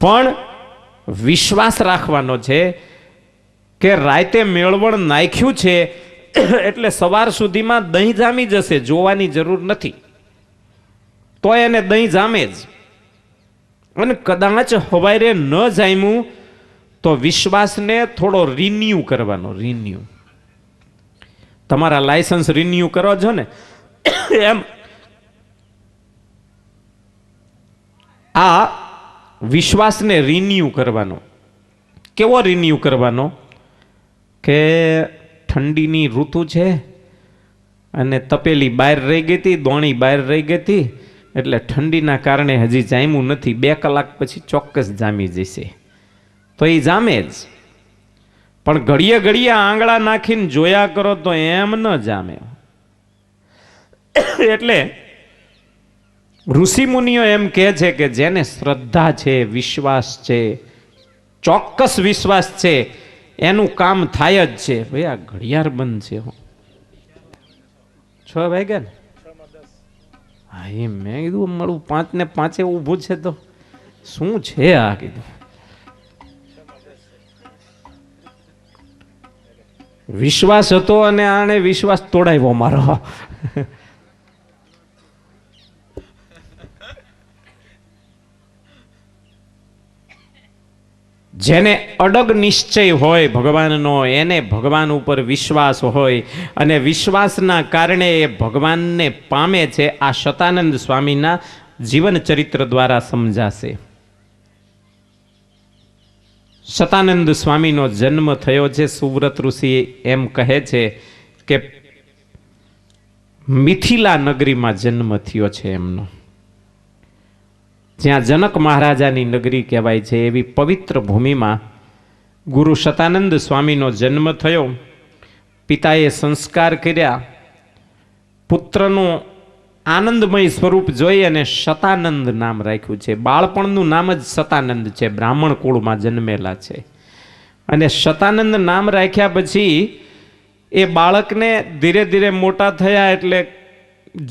પણ વિશ્વાસ રાખવાનો છે કે રાતે મેળવણ નાખ્યું છે એટલે સવાર સુધીમાં દહીં જામી જશે, જોવાની જરૂર નથી, તો એને દહીં જામે જ. અને કદાચ હવારે ન જામ્યું તો વિશ્વાસને થોડો રિન્યુ કરવાનો. રિન્યુ, તમારા લાયસન્સ રિન્યુ કરો છો ને એમ આ વિશ્વાસને રિન્યુ કરવાનો. કેવો રિન્યુ કરવાનો? કે ઠંડીની ઋતુ છે અને તપેલી બહાર રહી ગઈ હતી, દોણી બહાર રહી ગઈ હતી, એટલે ઠંડીના કારણે હજી જામ્યું નથી, 2 કલાક પછી ચોક્કસ જામી જશે, તો એ જામે જ. પણ ઘડીએ ઘડીએ આંગળા નાખીને જોયા કરો તો એમ ન જામે. એટલે ઋષિમુનિઓ એમ કહે છે કે જેને શ્રદ્ધા છે, વિશ્વાસ છે, ચોક્કસ વિશ્વાસ છે, એનું કામ થાય જ છે. ભાઈ આ ઘડિયાળ બંધ છે, 6 વાગ્યા ને? હા, એ મેં કીધું મળું 5 ને 5 ઊભું છે તો શું છે આ? કીધું વિશ્વાસ હતો અને આણે વિશ્વાસ તોડાવ્યો મારો. જેને અડગ નિશ્ચય હોય ભગવાનનો, એને ભગવાન ઉપર વિશ્વાસ હોય અને વિશ્વાસના કારણે એ ભગવાનને પામે છે. આ શતાનંદ સ્વામીના જીવન ચરિત્ર દ્વારા સમજાશે. શતાનંદ સ્વામીનો જન્મ થયો છે, સુવ્રત ઋષિ એમ કહે છે કે મિથિલા નગરીમાં જન્મ થયો છે એમનો, જ્યાં જનક મહારાજાની નગરી કહેવાય છે. એવી પવિત્ર ભૂમિમાં ગુરુ શતાનંદ સ્વામીનો જન્મ થયો. પિતાએ સંસ્કાર કર્યા, પુત્રનું આનંદમય સ્વરૂપ જોઈ અને શતાનંદ નામ રાખ્યું છે. બાળપણનું નામ જ શતાનંદ છે, બ્રાહ્મણ કુળમાં જન્મેલા છે. અને શતાનંદ નામ રાખ્યા પછી એ બાળકને ધીરે ધીરે મોટા થયા એટલે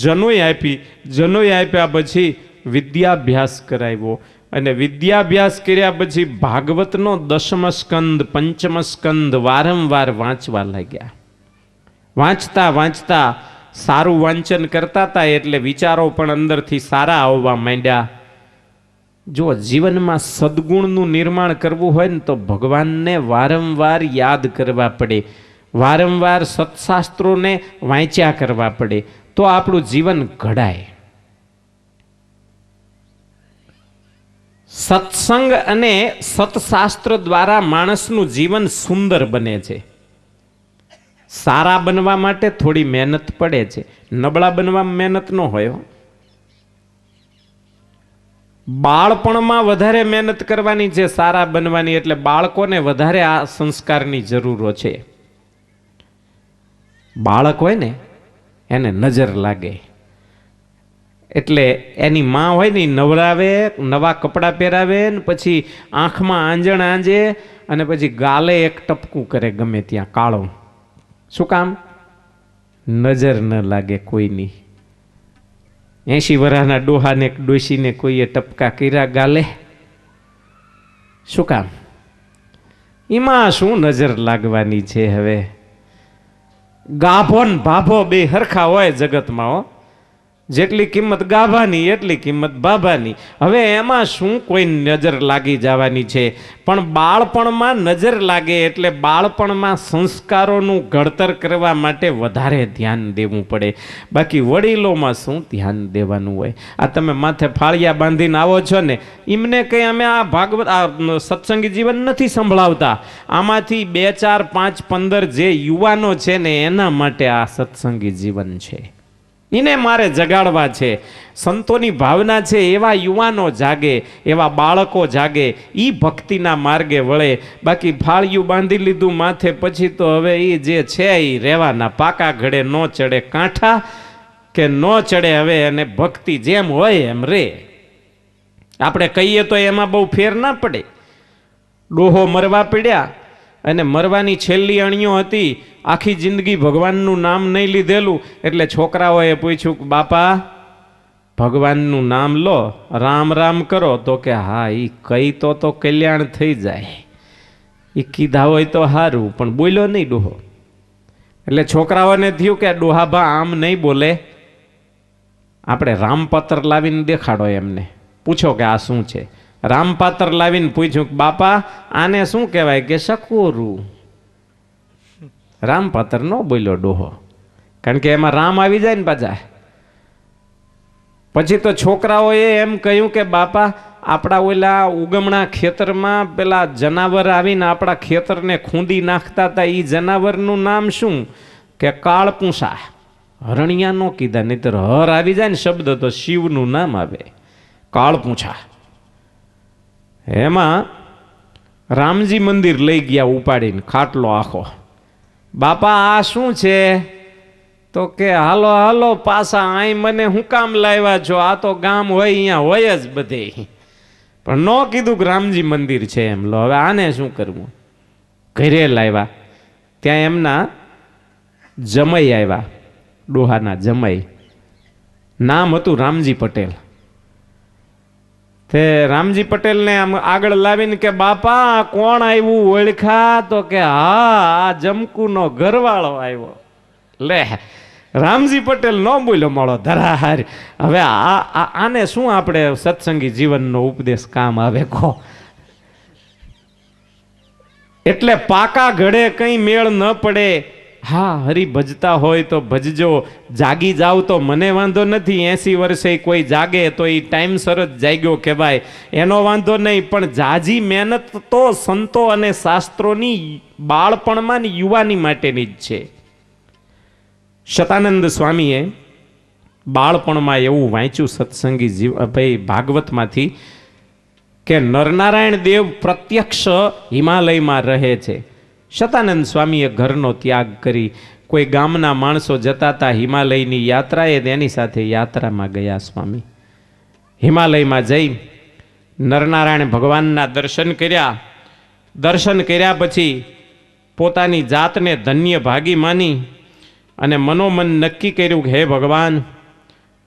જનોઈ આપી. જનોઈ આપ્યા પછી વિદ્યાભ્યાસ કરાવ્યો અને વિદ્યાભ્યાસ કર્યા પછી ભાગવતનો 10મ સ્કંદ, 5મ સ્કંદ વારંવાર વાંચવા લાગ્યા. વાંચતા વાંચતા સારું વાંચન કરતા હતા એટલે વિચારો પણ અંદરથી સારા આવવા માંડ્યા. જો જીવનમાં સદગુણનું નિર્માણ કરવું હોય ને તો ભગવાનને વારંવાર યાદ કરવા પડે, વારંવાર સત્શાસ્ત્રોને વાંચ્યા કરવા પડે, તો આપણું જીવન ઘડાય. સત્સંગ અને સત્શાસ્ત્ર દ્વારા માણસનું જીવન સુંદર બને છે. સારા બનવા માટે થોડી મહેનત પડે છે, નબળા બનવા મહેનત ન હોય. બાળપણમાં વધારે મહેનત કરવાની છે સારા બનવાની, એટલે બાળકોને વધારે આ સંસ્કારની જરૂરો છે. બાળક હોય ને એને નજર લાગે એટલે એની માં હોય ને નવરાવે, નવા કપડાં પહેરાવે ને પછી આંખમાં આંજણ આંજે અને પછી ગાલે એક ટપકું કરે ગમે ત્યાં કાળો. શું કામ? નજર ન લાગે કોઈની. 80 વર્ષના ડોહાને ડોશીને કોઈએ ટપકા કર્યા ગાલે, શું કામ? એમાં શું નજર લાગવાની છે? હવે ગાભો ને ભાભો બે હરખા હોય જગતમાં. હો, જેટલી કિંમત ગાભાની એટલી કિંમત બાભાની. હવે એમાં શું કોઈ નજર લાગી જવાની છે? પણ બાળપણમાં નજર લાગે એટલે બાળપણમાં સંસ્કારોનું ઘડતર કરવા માટે વધારે ધ્યાન દેવું પડે. બાકી વડીલોમાં શું ધ્યાન દેવાનું હોય? આ તમે માથે ફાળિયા બાંધીને આવો છો ને, એમને કંઈ અમે આ ભાગવત આ સત્સંગી જીવન નથી સંભળાવતા. આમાંથી 2, 4, 5, 15 જે યુવાનો છે ને એના માટે આ સત્સંગી જીવન છે. એને મારે જગાડવા છે. સંતોની ભાવના છે એવા યુવાનો જાગે, એવા બાળકો જાગે, એ ભક્તિના માર્ગે વળે. બાકી ફાળિયું બાંધી લીધું માથે પછી તો હવે એ જે છે એ રહેવાના. પાકા ઘડે ન ચડે કાંઠા કે ન ચડે હવે, અને ભક્તિ જેમ હોય એમ રે. આપણે કહીએ તો એમાં બહુ ફેર ના પડે. ડોહો મરવા પડ્યા અને મરવાની છેલ્લી અણીઓ હતી, આખી જિંદગી ભગવાનનું નામ નહીં લીધેલું, એટલે છોકરાઓએ પૂછ્યું કે બાપા ભગવાનનું નામ લો, રામ રામ કરો, તો કે હા એ કઈ તો કલ્યાણ થઈ જાય, એ કીધા હોય તો સારું, પણ બોલ્યો નહીં ડોહો. એટલે છોકરાઓને થયું કે ડોહાભા આમ નહીં બોલે, આપણે રામપાત્ર લાવીને દેખાડો એમને, પૂછો કે આ શું છે. રામપાત્ર લાવીને પૂછ્યું કે બાપા આને શું કહેવાય? કે સકોરું. રામપાત્ર ન બોલ્યો ડોહો, કારણ કે એમાં રામ આવી જાય ને પાછા. પછી તો છોકરાઓએ એમ કહ્યું કે બાપા આપણા ઓલા ઉગમણા ખેતરમાં પેલા જનાવર આવીને આપણા ખેતરને ખૂંદી નાખતા હતા, એ જનાવરનું નામ શું? કે કાળપૂંછા. હરણિયા નો કીધા, નહીતર હર આવી જાય ને શબ્દ તો શિવનું નામ આવે, કાળપૂંછા. એમાં રામજી મંદિર લઈ ગયા ઉપાડીને, ખાટલો આખો. બાપા આ શું છે? તો કે હાલો હાલો પાછા, આઈ મને હું કામ લાવ્યા છો? આ તો ગામ હોય અહીંયા હોય જ બધે, પણ ન કીધું કે રામજી મંદિર છે એમ. લો હવે આને શું કરવું? ઘરે લાવ્યા, ત્યાં એમના જમાઈ આવ્યા, ડોહાના જમાઈ, નામ હતું રામજી પટેલ. તે રામજી પટેલને આમ આગળ લાવીને કે બાપા કોણ આવ્યું ઓળખા? તો કે હા આ જમકુનો ઘરવાળો આવ્યો. લે રામજી પટેલ ન બોલ્યો મળો ધરાહાર. હવે આને શું આપણે સત્સંગી જીવનનો ઉપદેશ કામ આવે કહો? એટલે પાકા ઘડે કઈ મેળ ન પડે. હા હરી ભજતા હોય તો ભજજો, જાગી જાવ તો મને વાંધો નથી. 80 વર્ષે કોઈ જાગે તો એ ટાઈમસર જ જાગ્યો કહેવાય, એનો વાંધો નહીં. પણ જાજી મહેનત તો સંતો અને શાસ્ત્રોની બાળપણમાં ને યુવાની માટેની જ છે. શતાનંદ સ્વામીએ બાળપણમાં એવું વાંચ્યું સત્સંગી ભાઈ ભાગવતમાંથી કે નરનારાયણ દેવ પ્રત્યક્ષ હિમાલયમાં રહે છે. શતાનંદ સ્વામીએ ઘરનો ત્યાગ કરી, કોઈ ગામના માણસો જતા હતા હિમાલયની યાત્રાએ, તેની સાથે યાત્રામાં ગયા સ્વામી. હિમાલયમાં જઈ નરનારાયણ ભગવાનના દર્શન કર્યા. દર્શન કર્યા પછી પોતાની જાતને ધન્ય ભાગી માની અને મનોમન નક્કી કર્યું કે હે ભગવાન,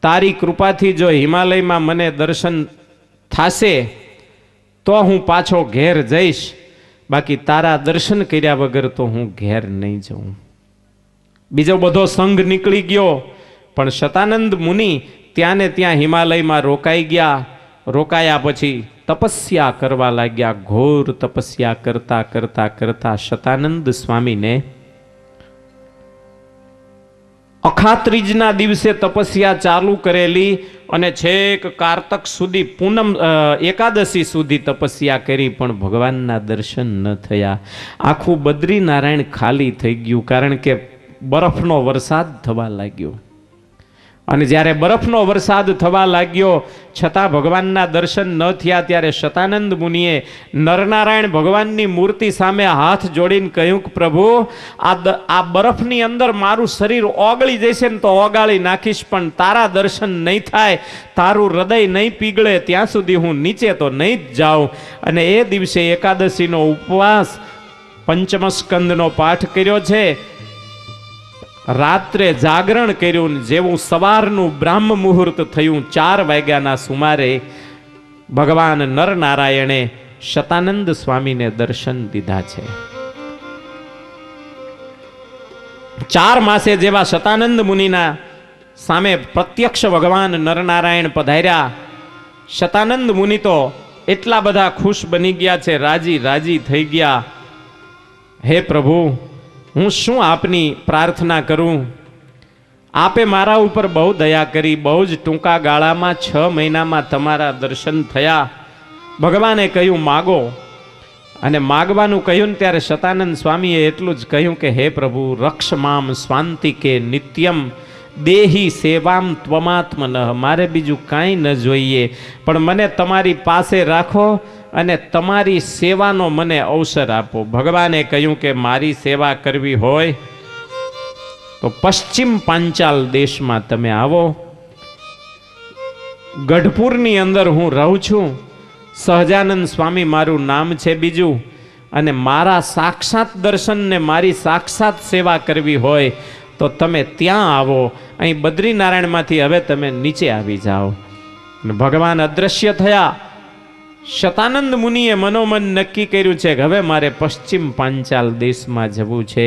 તારી કૃપાથી જો હિમાલયમાં મને દર્શન થશે તો હું પાછો ઘેર જઈશ, બાકી તારા દર્શન કર્યા વગર તો હું ઘેર નહીં જાઉં. બીજો બધો સંઘ નીકળી ગયો, પણ શતાનંદ મુનિ ત્યાં ને ત્યાં હિમાલયમાં રોકાઈ ગયા. રોકાયા પછી તપસ્યા કરવા લાગ્યા. ઘોર તપસ્યા કરતા કરતા કરતા શતાનંદ સ્વામીને અખાત્રીજના દિવસે તપસ્યા ચાલુ કરેલી અને છેક કારતક સુધી, પૂનમ એકાદશી સુધી તપસ્યા કરી, પણ ભગવાનના દર્શન ન થયા. આખું બદ્રીનારાયણ ખાલી થઈ ગયું, કારણ કે બરફનો વરસાદ થવા લાગ્યો. અને જ્યારે બરફનો વરસાદ થવા લાગ્યો છતાં ભગવાનના દર્શન ન થયા, ત્યારે શતાનંદ મુનિએ નરનારાયણ ભગવાનની મૂર્તિ સામે હાથ જોડીને કહ્યું કે પ્રભુ, આ બરફની અંદર મારું શરીર ઓગળી જશે ને તો ઓગાળી નાખીશ, પણ તારા દર્શન નહીં થાય, તારું હૃદય નહીં પીગળે ત્યાં સુધી હું નીચે તો નહીં જ જાઉં. અને એ દિવસે એકાદશીનો ઉપવાસ, પંચમ સ્કંદનો પાઠ કર્યો છે, રાત્રે જાગરણ કર્યું. જેવું સવારનું બ્રાહ્મ મુહૂર્ત થયું, 4 વાગ્યાના સુમારે ભગવાન નરનારાયણે શતાનંદ સ્વામીને દર્શન દીધા છે. 4 માસે જેવા શતાનંદ મુનિના સામે પ્રત્યક્ષ ભગવાન નરનારાયણ પધાર્યા. શતાનંદ મુનિ તો એટલા બધા ખુશ બની ગયા છે, રાજી રાજી થઈ ગયા. હે પ્રભુ, હું શું આપની પ્રાર્થના કરું? આપે મારા ઉપર બહુ દયા કરી, બહુ જ ટૂંકા ગાળામાં 6 મહિનામાં તમારા દર્શન થયા. ભગવાને કહ્યું માગો, અને માગવાનું કહ્યું ને ત્યારે શતાનંદ સ્વામીએ એટલું જ કહ્યું કે હે પ્રભુ, રક્ષ મામ સ્વાંતિકે નિત્યમ દેહી સેવામ ત્વમાત્મનઃ. મારે બીજું કાંઈ ન જોઈએ, પણ મને તમારી પાસે રાખો અને તમારી સેવાનો મને અવસર આપો. ભગવાને કહ્યું કે મારી સેવા કરવી હોય તો પશ્ચિમ પાંચાલ દેશમાં તમે આવો. ગઢપુરની અંદર હું રહું છું. સહજાનંદ સ્વામી મારું નામ છે બીજું. અને મારા સાક્ષાત દર્શનને મારી સાક્ષાત સેવા કરવી હોય તો તમે ત્યાં આવો, અહીં બદ્રીનારાયણમાંથી હવે તમે નીચે આવી જાઓ. ભગવાન અદ્રશ્ય થયા. શતાનંદ મુનિએ મનોમન નક્કી કર્યું છે કે હવે મારે પશ્ચિમ પાંચાલ દેશમાં જવું છે.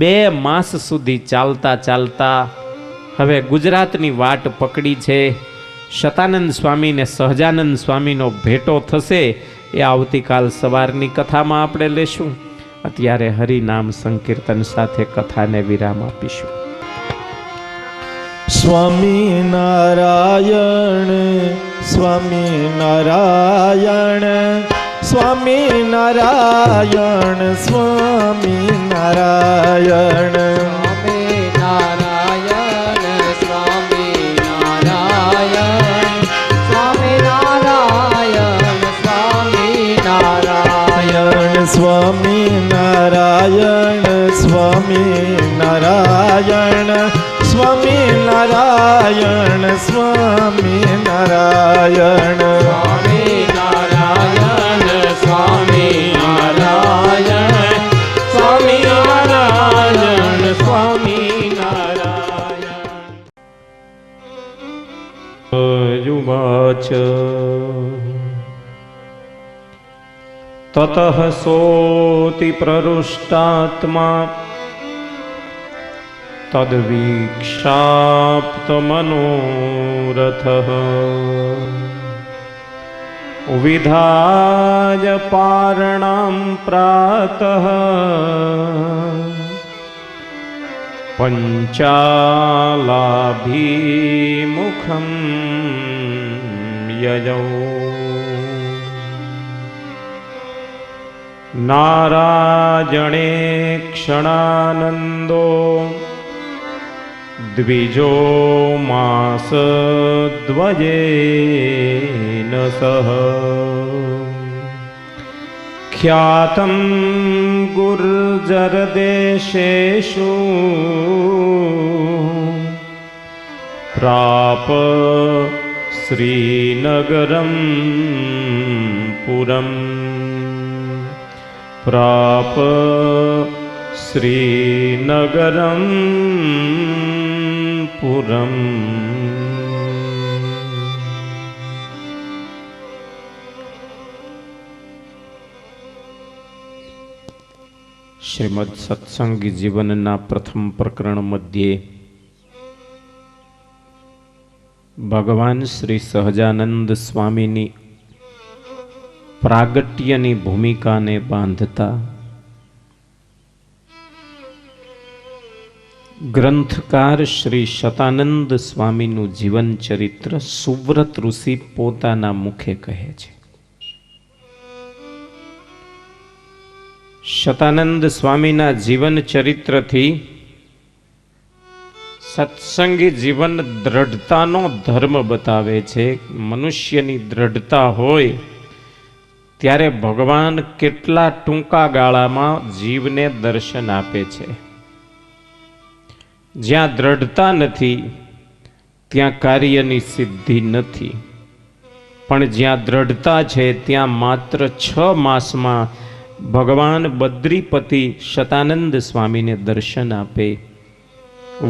2 માસ સુધી ચાલતા ચાલતા હવે ગુજરાતની વાટ પકડી છે. શતાનંદ સ્વામીને સહજાનંદ સ્વામીનો ભેટો થશે એ આવતીકાલ સવારની કથામાં આપણે લેશું. અત્યારે હરિનામ સંકીર્તન સાથે કથાને વિરામ આપીશું. સ્વામી નારાયણ સ્વામી નારાયણ સ્વામી નારાયણ સ્વામી નારાયણ સ્વામી નારાયણ સ્વામી નારાયણ સ્વામી નારાયણ સ્વામી નારાયણ સ્વામી નારાયણ સ્વામી નારાયણ સ્વામી નારાયણ યુવાચ તતઃ સોતિ પ્રરુષ્ટાત્મા તદ્વીક્ષાપ્તમનોરથઃ વિધાય પારણાં પ્રાતઃ પંચાલાભીમુખં યયૌ નારાયણે ક્ષણાનંદો દ્વિજો માસ દ્વયેન સહ ખ્યાતં ગુર્જરદેશેષુ પ્રાપ શ્રીનગરં પુરં પ્રાપ શ્રીનગરં પુરમ. શ્રીમદ સત્સંગી જીવનના પ્રથમ પ્રકરણ મધ્યે ભગવાન શ્રી સહજાનંદ સ્વામીની પ્રાગટ્યની ભૂમિકાને બાંધતા ગ્રંથકાર શ્રી શતાનંદ સ્વામીનું જીવન ચરિત્ર સુવ્રત ઋષિ પોતાના મુખે કહે છે. શતાનંદ સ્વામીના જીવન ચરિત્રથી સત્સંગી જીવન દ્રઢતાનો ધર્મ બતાવે છે. મનુષ્યની દ્રઢતા હોય ત્યારે ભગવાન કેટલા ટૂંકા ગાળામાં જીવને દર્શન આપે છે. જ્યાં દ્રઢતા નથી ત્યાં કાર્યની સિદ્ધિ નથી, પણ જ્યાં દ્રઢતા છે ત્યાં માત્ર 6 માસમાં ભગવાન બદ્રીપતિ શતાનંદ સ્વામીને દર્શન આપે.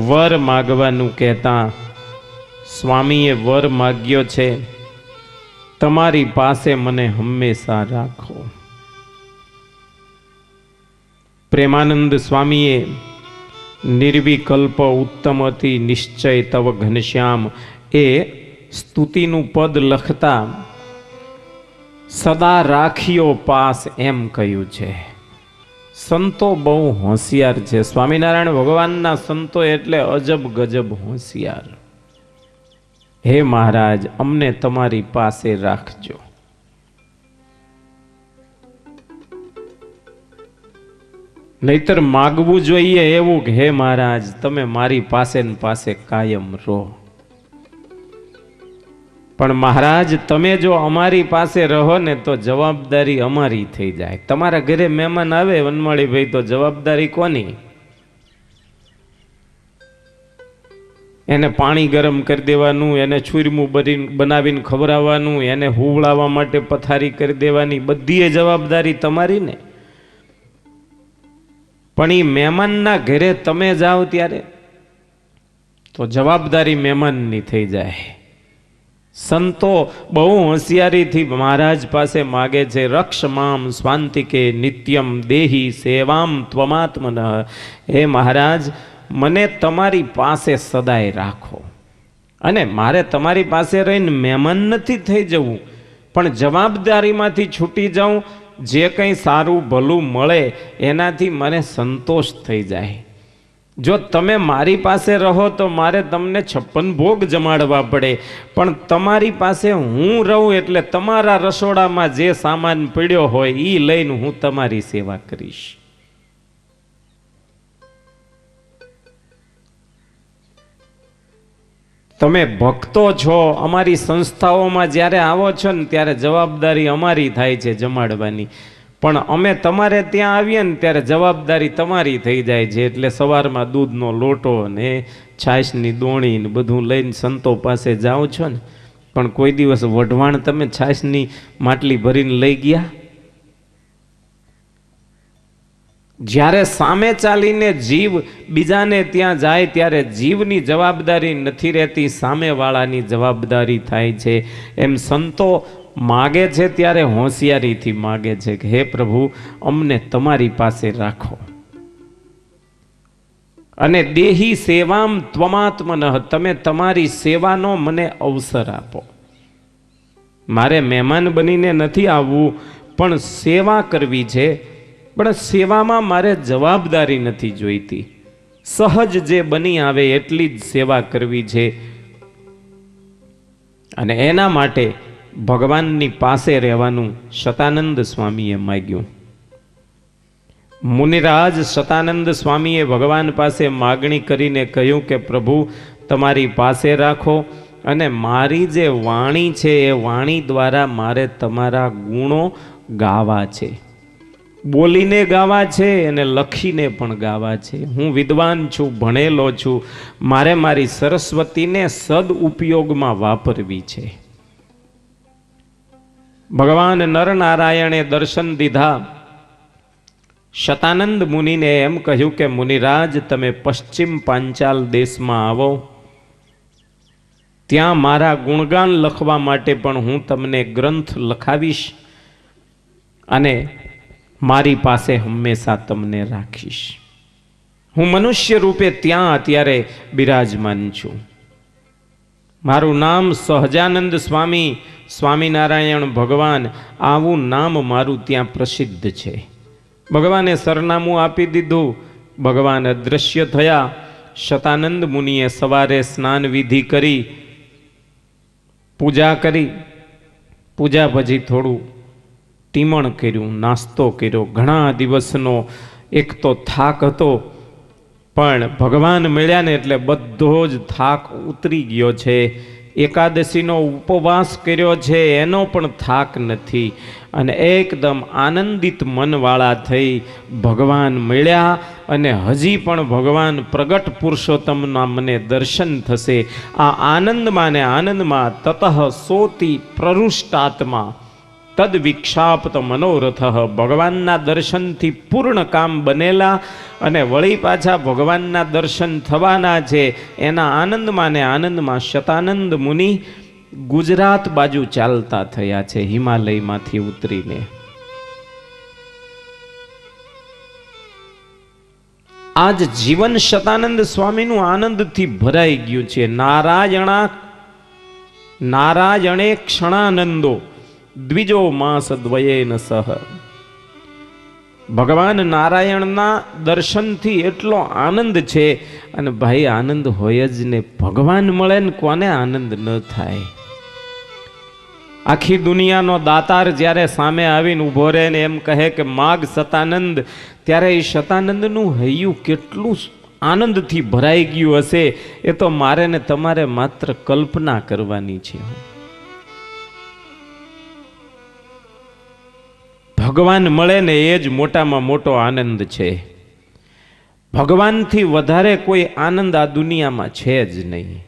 વર માગવાનું કહેતા સ્વામીએ વર માગ્યો છે, તમારી પાસે મને હંમેશા રાખો. પ્રેમાનંદ સ્વામીએ નિર્વિકલ્પ ઉત્તમતિ નિશ્ચય તવ ઘનશ્યામ એ સ્તુતિનું પદ લખતા સદા રાખ્યો પાસ એમ કહ્યું છે. સંતો બહુ હોશિયાર છે. સ્વામિનારાયણ ભગવાનના સંતો એટલે અજબ ગજબ હોશિયાર. હે મહારાજ, અમને તમારી પાસે રાખજો. નહીતર માગવું જોઈએ એવું કે હે મહારાજ તમે મારી પાસે ને પાસે કાયમ રહો. પણ મહારાજ તમે જો અમારી પાસે રહો ને તો જવાબદારી અમારી થઈ જાય. તમારા ઘરે મહેમાન આવે વનમાળી ભાઈ તો જવાબદારી કોની? એને પાણી ગરમ કરી દેવાનું, એને છુરમું બનાવીને ખવડાવવાનું, એને હુવડાવવા માટે પથારી કરી દેવાની, બધી જવાબદારી તમારી ને. પણ એ મહેમાનના ઘરે તમે જાઓ ત્યારે તો જવાબદારી મહેમાનની થઈ જાય. સંતો બહુ હોશિયારીથી મહારાજ પાસે માગે છે, રક્ષ મામ સ્વાંતિકે નિત્યમ દેહી સેવામ ત્વમાત્મન. હે મહારાજ, મને તમારી પાસે સદાય રાખો. અને મારે તમારી પાસે રહીને મહેમાન નથી થઈ જવું, પણ જવાબદારીમાંથી છૂટી જાઉં, જે કંઈ સારું ભલું મળે એનાથી મને સંતોષ થઈ જાય. જો તમે મારી પાસે રહો તો મારે તમને 56 ભોગ જમાડવા પડે, પણ તમારી પાસે હું રહું એટલે તમારા રસોડામાં જે સામાન પડ્યો હોય એ લઈને હું તમારી સેવા કરીશ. તમે ભક્તો છો, અમારી સંસ્થાઓમાં જ્યારે આવો છો ને ત્યારે જવાબદારી અમારી થાય છે જમાડવાની, પણ અમે તમારે ત્યાં આવીએ ને ત્યારે જવાબદારી તમારી થઈ જાય છે. એટલે સવારમાં દૂધનો લોટો ને છાશની દોણી ને બધું લઈને સંતો પાસે જાઓ છો ને, પણ કોઈ દિવસ વઢવાણ તમે છાશની માટલી ભરીને લઈ ગયા? જ્યારે સામે ચાલીને જીવ બીજાને ત્યાં જાય ત્યારે જીવની જવાબદારી નથી રહેતી, સામેવાળાની જવાબદારી થાય છે. એમ સંતો માગે છે ત્યારે હોશિયારીથી માગે છે કે હે પ્રભુ, અમને તમારી પાસે રાખો. અને દેહી સેવામ ત્વમાત્મનઃ, તમે તમારી સેવાનો મને અવસર આપો. મારે મહેમાન બનીને નથી આવવું, પણ સેવા કરવી છે, પણ સેવામાં મારે જવાબદારી નથી જોઈતી. સહજ જે બની આવે એટલી જ સેવા કરવી છે. અને એના માટે ભગવાનની પાસે રહેવાનું શતાનંદ સ્વામીએ માગ્યું. મુનિરાજ શતાનંદ સ્વામીએ ભગવાન પાસે માગણી કરીને કહ્યું કે પ્રભુ, તમારી પાસે રાખો, અને મારી જે વાણી છે એ વાણી દ્વારા મારે તમારા ગુણો ગાવા છે. બોલીને ગાવા છે અને લખીને પણ ગાવા છે. હું વિદ્વાન છું, ભણેલો છું, મારે મારી સરસ્વતીને સદઉપયોગમાં વાપરવી છે. ભગવાન નરનારાયણે દર્શન દીધા. શતાનંદ મુનિને એમ કહ્યું કે મુનિરાજ, તમે પશ્ચિમ પાંચાલ દેશમાં આવો, ત્યાં મારા ગુણગાન લખવા માટે પણ હું તમને ગ્રંથ લખાવીશ અને મારી પાસે હંમેશા તમને રાખીશ. હું મનુષ્ય રૂપે ત્યાં અત્યારે બિરાજમાન છું. મારું નામ સહજાનંદ સ્વામી, સ્વામિનારાયણ ભગવાન, આવું નામ મારું ત્યાં પ્રસિદ્ધ છે. ભગવાને સરનામું આપી દીધું. ભગવાન અદૃશ્ય થયા. શતાનંદ મુનિએ સવારે સ્નાન વિધિ કરી, પૂજા કરી. પૂજા પછી થોડું ટીમણ કર્યું, નાસ્તો કર્યો. ઘણા દિવસનો એક તો થાક હતો, પણ ભગવાન મળ્યા ને એટલે બધો જ થાક ઉતરી ગયો છે. એકાદશીનો ઉપવાસ કર્યો છે એનો પણ થાક નથી, અને એકદમ આનંદિત મનવાળા થઈ ભગવાન મળ્યા. અને હજી પણ ભગવાન પ્રગટ પુરુષોત્તમના મને દર્શન થશે. આ આનંદમાં ને આનંદમાં તતઃ સોતી પ્રરુષ્ટાત્મા તદ વિક્ષાપ્ત મનોરથ. ભગવાનના દર્શનથી પૂર્ણ કામ બનેલા અને વળી પાછા ભગવાનના દર્શન થવાના છે. એના આનંદમાં ને આનંદમાં શતાનંદ મુનિ ગુજરાત બાજુ ચાલતા થયા છે, હિમાલયમાંથી ઉતરીને. આજ જીવન શતાનંદ સ્વામીનું આનંદથી ભરાઈ ગયું છે. નારાયણે ક્ષણાનંદો દ્વિજો માસ દ્વયેન સહ. ભગવાન નારાયણના દર્શનથી એટલો આનંદ છે. અને ભાઈ, આનંદ હોય જ ને, ભગવાન મળે ને કોને આનંદ ન થાય? આખી દુનિયાનો દાતાર જ્યારે સામે આવીને ઊભો રહે ને એમ કહે કે માગ શતાનંદ, ત્યારે એ શતાનંદનું હૈયું કેટલું આનંદથી ભરાઈ ગયું હશે, એ તો મારે ને તમારે માત્ર કલ્પના કરવાની છે. ભગવાન મળે ને એ જ મોટામાં મોટો આનંદ છે. ભગવાનથી વધારે કોઈ આનંદ આ દુનિયામાં છે જ નહીં.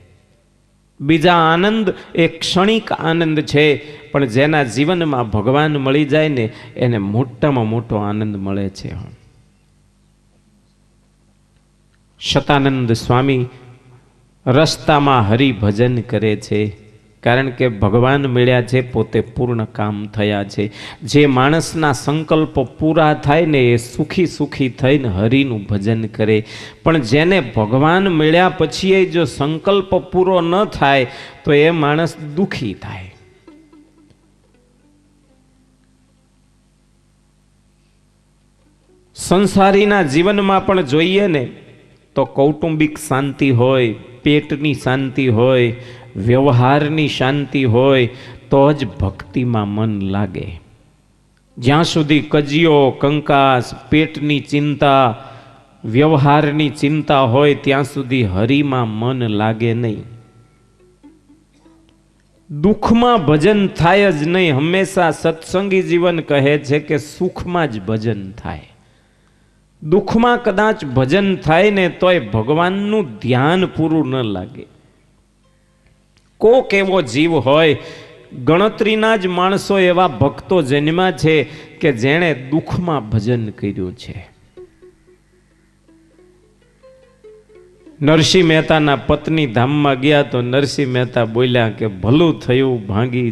બીજા આનંદ એ ક્ષણિક આનંદ છે, પણ જેના જીવનમાં ભગવાન મળી જાય ને એને મોટામાં મોટો આનંદ મળે છે. શતાનંદ સ્વામી રસ્તામાં હરિભજન કરે છે, કારણ કે ભગવાન મળ્યા છે, પોતે પૂર્ણ કામ થયા છે. જે માણસના સંકલ્પો પૂરા થાય ને એ સુખી સુખી થઈને હરિનું ભજન કરે. પણ જેને ભગવાન મળ્યા પછી જો સંકલ્પ પૂરો ન થાય તો એ માણસ દુઃખી થાય. સંસારીના જીવનમાં પણ જોઈએ ને તો કૌટુંબિક શાંતિ હોય, પેટની શાંતિ હોય, વ્યવહારની શાંતિ હોય તો જ ભક્તિમાં મન લાગે. જ્યાં સુધી કજિયો, કંકાસ, પેટની ચિંતા, વ્યવહારની ચિંતા હોય ત્યાં સુધી હરિમાં મન લાગે નહીં. દુઃખમાં ભજન થાય જ નહીં. હંમેશા સત્સંગી જીવન કહે છે કે સુખમાં જ ભજન થાય. દુઃખમાં કદાચ ભજન થાય ને તોય ભગવાનનું ધ્યાન પૂરું ન લાગે. કોક એવો જીવ હોય, ગણતરીના જ માણસો એવા ભક્તો જન્મ્યા છે કે જેણે દુઃખમાં ભજન કર્યું છે. નરસિંહ મહેતાના પત્ની ધામમાં ગયા તો નરસિંહ મહેતા બોલ્યા કે ભલું થયું ભાંગી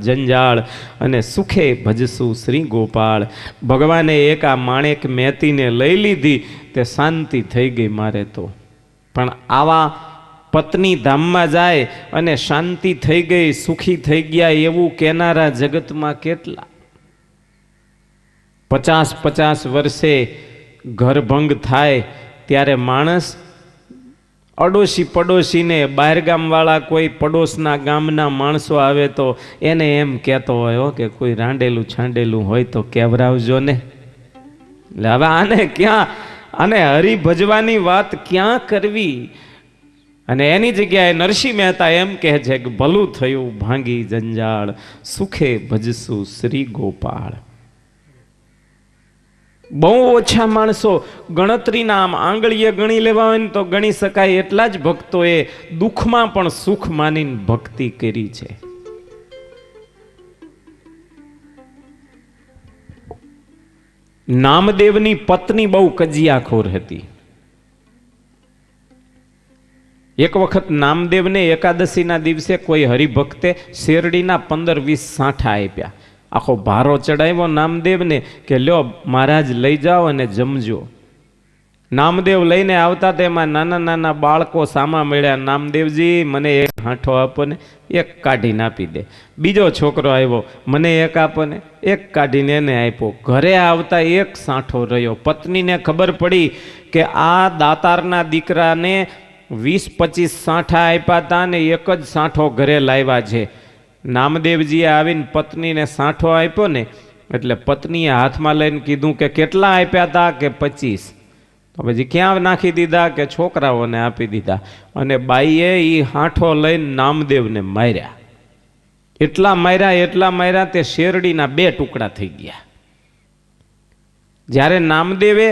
જંજાળ અને સુખે ભજશું શ્રી ગોપાળ. ભગવાને એક આ માણેક મહેતીને લઈ લીધી તે શાંતિ થઈ ગઈ મારે તો. પણ આવા પત્ની ધામમાં જાય અને શાંતિ થઈ ગઈ, સુખી થઈ ગયા એવું કહેનારા જગતમાં કેટલા? 50-50 વર્ષે ઘરભંગ થાય ત્યારે માણસ અડોશી પડોશીને, બહારગામવાળા કોઈ પડોશના ગામના માણસો આવે તો એને એમ કહેતો હોય કે કોઈ રાંડેલું છાંડેલું હોય તો કેવરાવજો ને. એટલે હવે આને ક્યાં, આને હરિભજવાની વાત ક્યાં કરવી? અને એની જગ્યાએ નરસિંહ મહેતા એમ કહે છે કે ભલું થયું ભાંગી જંજાળ, સુખે ભજશું શ્રી ગોપાળ. બહુ ઓછા માણસો, ગણતરીના આમ આંગળીએ ગણી લેવા હોય ને તો ગણી શકાય એટલા જ ભક્તોએ દુઃખમાં પણ સુખ માનીને ભક્તિ કરી છે. નામદેવની પત્ની બહુ કજિયાખોર હતી. એક વખત નામદેવને એકાદશીના દિવસે કોઈ હરિભક્તે શેરડીના 15-20 સાંઠા આપ્યા. આખો ભારો ચડાવ્યો નામદેવને કે લ્યો મહારાજ લઈ જાઓ અને જમજો. નામદેવ લઈને આવતા તેમાં નાના નાના બાળકો સામા મળ્યા. નામદેવજી મને એક હાંઠો આપો ને, એક કાઢીને આપી દે. બીજો છોકરો આવ્યો, મને એક આપો ને, એક કાઢીને એને આપ્યો. ઘરે આવતા એક સાંઠો રહ્યો. પત્નીને ખબર પડી કે આ દાતારના દીકરાને 20-25 સાંઠા આપ્યા હતા ને એક જ સાંઠો ઘરે લાવ્યા છે. નામદેવજીએ આવીને પત્નીને સાંઠો આપ્યો ને એટલે પત્નીએ હાથમાં લઈને કીધું કે કેટલા આપ્યા હતા? કે 25. તો પછી ક્યાં નાખી દીધા? કે છોકરાઓને આપી દીધા. અને બાઈએ એ હાંઠો લઈને નામદેવને માર્યા. એટલા માર્યા તે શેરડીના 2 ટુકડા થઈ ગયા. જ્યારે નામદેવે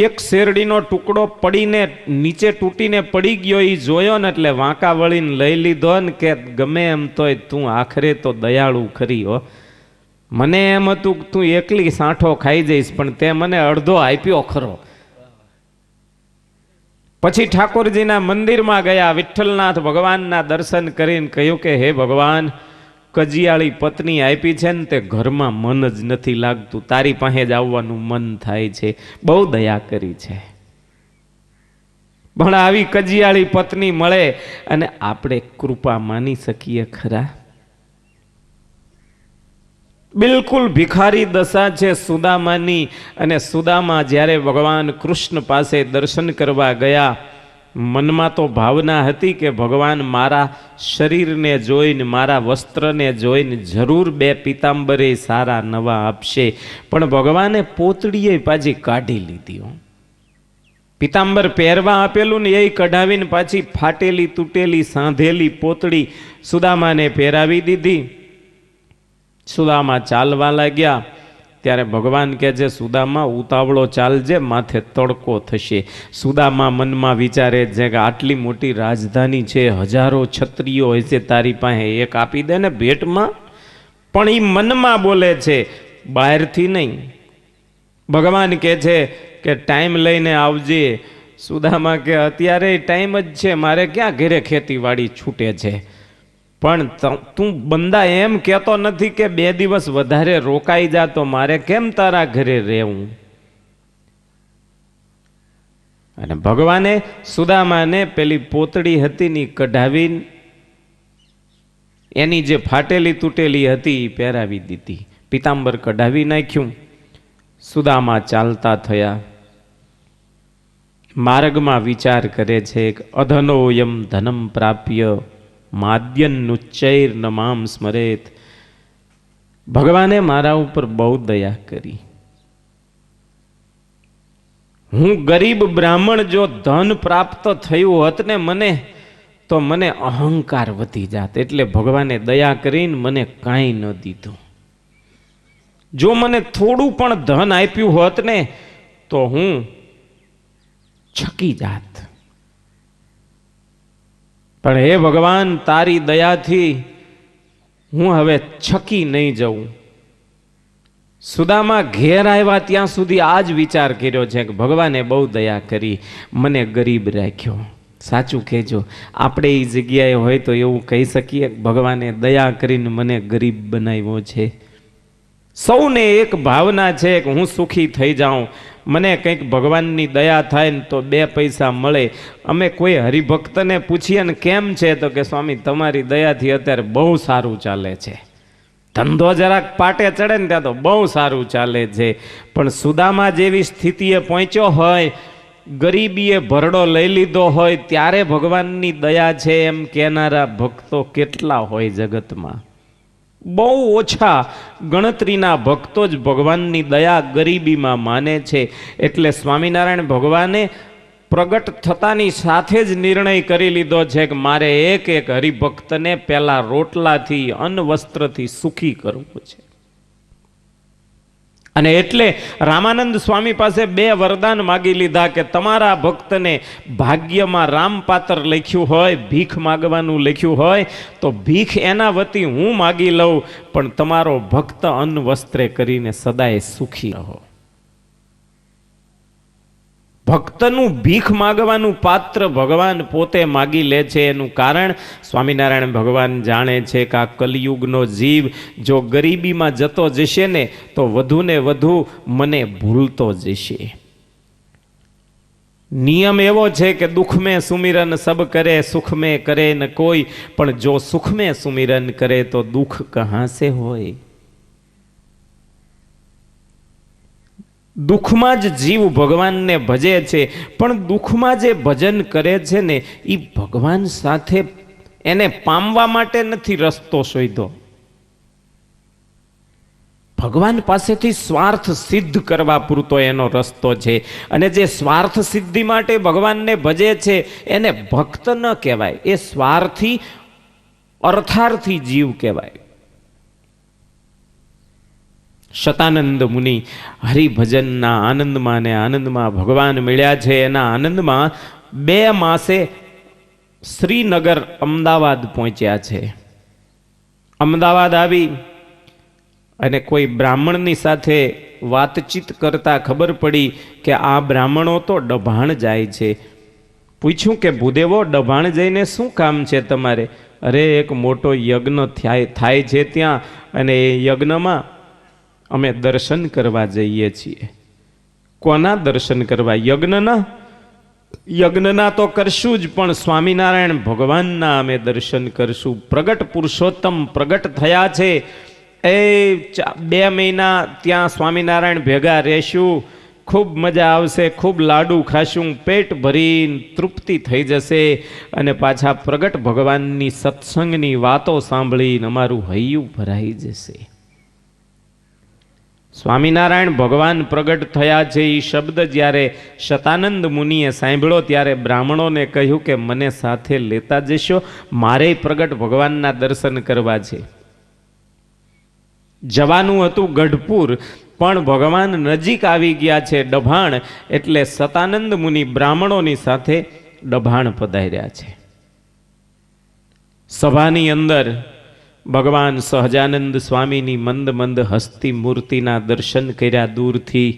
એક શેરડીનો ટુકડો પડીને નીચે તૂટીને પડી ગયો એ જોયો ને એટલે વાંકા વળીને લઈ લીધો ને કે ગમે એમ તોય તું આખરે તો દયાળુ ખરી હો. મને એમ હતું કે તું એકલી સાંઠો ખાઈ જઈશ પણ તે મને અડધો આપ્યો ખરો. પછી ઠાકોરજીના મંદિરમાં ગયા, વિઠ્ઠલનાથ ભગવાનના દર્શન કરીને કહ્યું કે હે ભગવાન, કજિયાળી પત્ની આપી છે ને તે ઘરમાં મન જ નથી લાગતું, તારી પાસે જ આવવાનું મન થાય છે, બહુ દયા કરી છે. પણ આવી કજિયાળી પત્ની મળે અને આપણે કૃપા માની શકીએ ખરા? બિલકુલ ભિખારી દશા છે સુદામાની. અને સુદામા જ્યારે ભગવાન કૃષ્ણ પાસે દર્શન કરવા ગયા, મનમાં તો ભાવના હતી કે ભગવાન મારા શરીરને જોઈને, મારા વસ્ત્રને જોઈને જરૂર 2 પીતાંબરે સારા નવા આપશે. પણ ભગવાને પોતડીએ પાછી કાઢી લીધી. પીતાંબર પહેરવા આપેલું ને એ કઢાવીને પાછી ફાટેલી તૂટેલી સાંધેલી પોતડી સુદામાને પહેરાવી દીધી. સુદામા ચાલવા લાગ્યા ત્યારે ભગવાન કહે છે સુદામા ઉતાવળો ચાલજે, માથે તડકો થશે. સુદામા મનમાં વિચારે છે કે આટલી મોટી રાજધાની છે, હજારો છત્રીઓ હોય છે, તારી પાસે એક આપી દે ને ભેટમાં. પણ એ મનમાં બોલે છે, બહારથી નહીં. ભગવાન કહે છે કે ટાઈમ લઈને આવજે, સુદામા કે અત્યારે ટાઈમ જ છે, મારે ક્યાં ઘરે ખેતીવાડી છૂટે છે, પણ તું બંદા એમ કહેતો નથી કે 2 દિવસ વધારે રોકાઈ જા, તો મારે કેમ તારા ઘરે રહેવું? અને ભગવાને સુદામાને પેલી પોતડી હતી ની કઢાવીને એની જે ફાટેલી તૂટેલી હતી એ પહેરાવી દીધી, પિતાંબર કઢાવી નાખ્યું. સુદામા ચાલતા થયા. માર્ગમાં વિચાર કરે છે કે અધનોયમ ધનમ પ્રાપ્ય માદ્યન્નુચ્ચૈર નમામ સ્મરેત. ભગવાને મારા ઉપર બહુ દયા કરી. હું ગરીબ બ્રાહ્મણ જો ધન પ્રાપ્ત થયું હોત ને મને, તો મને અહંકાર વધી જાત, એટલે ભગવાને દયા કરીને મને કાંઈ ન દીધું. જો મને થોડું પણ ધન આપ્યું હોત ને તો હું છકી જાત. પણ હે ભગવાન, તારી દયાથી હું હવે છકી નહીં જઉં. સુદામા ઘેર આવ્યા ત્યાં સુધી આ જ વિચાર કર્યો છે કે ભગવાને બહુ દયા કરી, મને ગરીબ રાખ્યો. સાચું કહેજો, આપણે એ જગ્યાએ હોય તો એવું કહી શકીએ ભગવાને દયા કરીને મને ગરીબ બનાવ્યો છે. સૌને એક ભાવના છે કે હું સુખી થઈ જાઉં, મને કંઈક ભગવાનની દયા થાય ને તો 2 પૈસા મળે. અમે કોઈ હરિભક્તને પૂછીએ ને કેમ છે, તો કે સ્વામી તમારી દયાથી અત્યારે બહુ સારું ચાલે છે, ધંધો જરાક પાટે ચડે ને ત્યાં તો બહુ સારું ચાલે છે. પણ સુદામા જેવી સ્થિતિએ પહોંચ્યો હોય, ગરીબીએ ભરડો લઈ લીધો હોય, ત્યારે ભગવાનની દયા છે એમ કહેનારા ભક્તો કેટલા હોય જગતમાં? બહુ ઓછા ગણતરીના ભક્તો જ ભગવાનની દયા ગરીબીમાં માને છે. એટલે સ્વામિનારાયણ ભગવાને પ્રગટ થતાની સાથે જ નિર્ણય કરી લીધો છે કે મારે એક એક હરિભક્તને પહેલા રોટલાથી અન્ન વસ્ત્રથી સુખી કરવું છે. અને એટલે રામાનંદ સ્વામી પાસે 2 વરદાન માગી લીધા કે તમારા ભક્તને ભાગ્યમાં રામપાત્ર લખ્યું હોય, ભીખ માગવાનું લખ્યું હોય તો ભીખ એના વતી હું માગી લઉં, પણ તમારો ભક્ત અન્ન વસ્ત્રે કરીને સદાય સુખી રહો. ભક્તનું ભીખ માગવાનું પાત્ર ભગવાન પોતે માગી લે છે. એનું કારણ સ્વામિનારાયણ ભગવાન જાણે છે કે આ કલિયુગનો જીવ જો ગરીબીમાં જતો જશે ને તો વધુ ને વધુ મને ભૂલતો જશે. નિયમ એવો છે કે દુઃખ મેં સુમિરન સબ કરે, સુખ મેં કરે ન કોઈ, પણ જો સુખ મેં સુમિરન કરે તો દુઃખ કહાં સે હોય. દુઃખમાં જ જીવ ભગવાનને ભજે છે, પણ દુઃખમાં જે ભજન કરે છે ને એ ભગવાન સાથે એને પામવા માટે નથી રસ્તો શોધ્યો, ભગવાન પાસેથી સ્વાર્થ સિદ્ધ કરવા પૂરતો એનો રસ્તો છે. અને જે સ્વાર્થ સિદ્ધિ માટે ભગવાનને ભજે છે એને ભક્ત ન કહેવાય, એ સ્વાર્થી અર્થાર્થી જીવ કહેવાય. શતાનંદ મુનિ હરિભજનના આનંદમાં ને આનંદમાં ભગવાન મળ્યા છે. એના આનંદમાં 2 માસે શ્રીનગર અમદાવાદ પહોંચ્યા છે. અમદાવાદ આવી અને કોઈ બ્રાહ્મણની સાથે વાતચીત કરતા ખબર પડી કે આ બ્રાહ્મણો તો ડભાણ જાય છે. પૂછ્યું કે ભૂદેવો ડભાણ જઈને શું કામ છે તમારે? અરે એક મોટો યજ્ઞ થાય છે ત્યાં, અને એ યજ્ઞમાં અમે દર્શન કરવા જઈએ છીએ. કોના દર્શન કરવા? યજ્ઞના. યજ્ઞના તો કરશું જ, પણ સ્વામિનારાયણ ભગવાનના અમે દર્શન કરશું. પ્રગટ પુરુષોત્તમ પ્રગટ થયા છે. એ 2 મહિના ત્યાં સ્વામિનારાયણ ભેગા રહેશું, ખૂબ મજા આવશે, ખૂબ લાડુ ખાશું, પેટ ભરીને તૃપ્તિ થઈ જશે, અને પાછા પ્રગટ ભગવાનની સત્સંગની વાતો સાંભળીને અમારું હૈયું ભરાઈ જશે. સ્વામિનારાયણ ભગવાન પ્રગટ થયા છે એ શબ્દ જ્યારે શતાનંદ મુનિએ સાંભળ્યો ત્યારે બ્રાહ્મણોને કહ્યું કે મને સાથે લેતા જશો, મારે પ્રગટ ભગવાનના દર્શન કરવા છે. જવાનું હતું ગઢપુર, પણ ભગવાન નજીક આવી ગયા છે ડભાણ, એટલે શતાનંદ મુનિ બ્રાહ્મણોની સાથે ડભાણ પધાર્યા છે. સભાની અંદર ભગવાન સહજાનંદ સ્વામીની મંદ મંદ હસ્તી મૂર્તિના દર્શન કર્યા. દૂરથી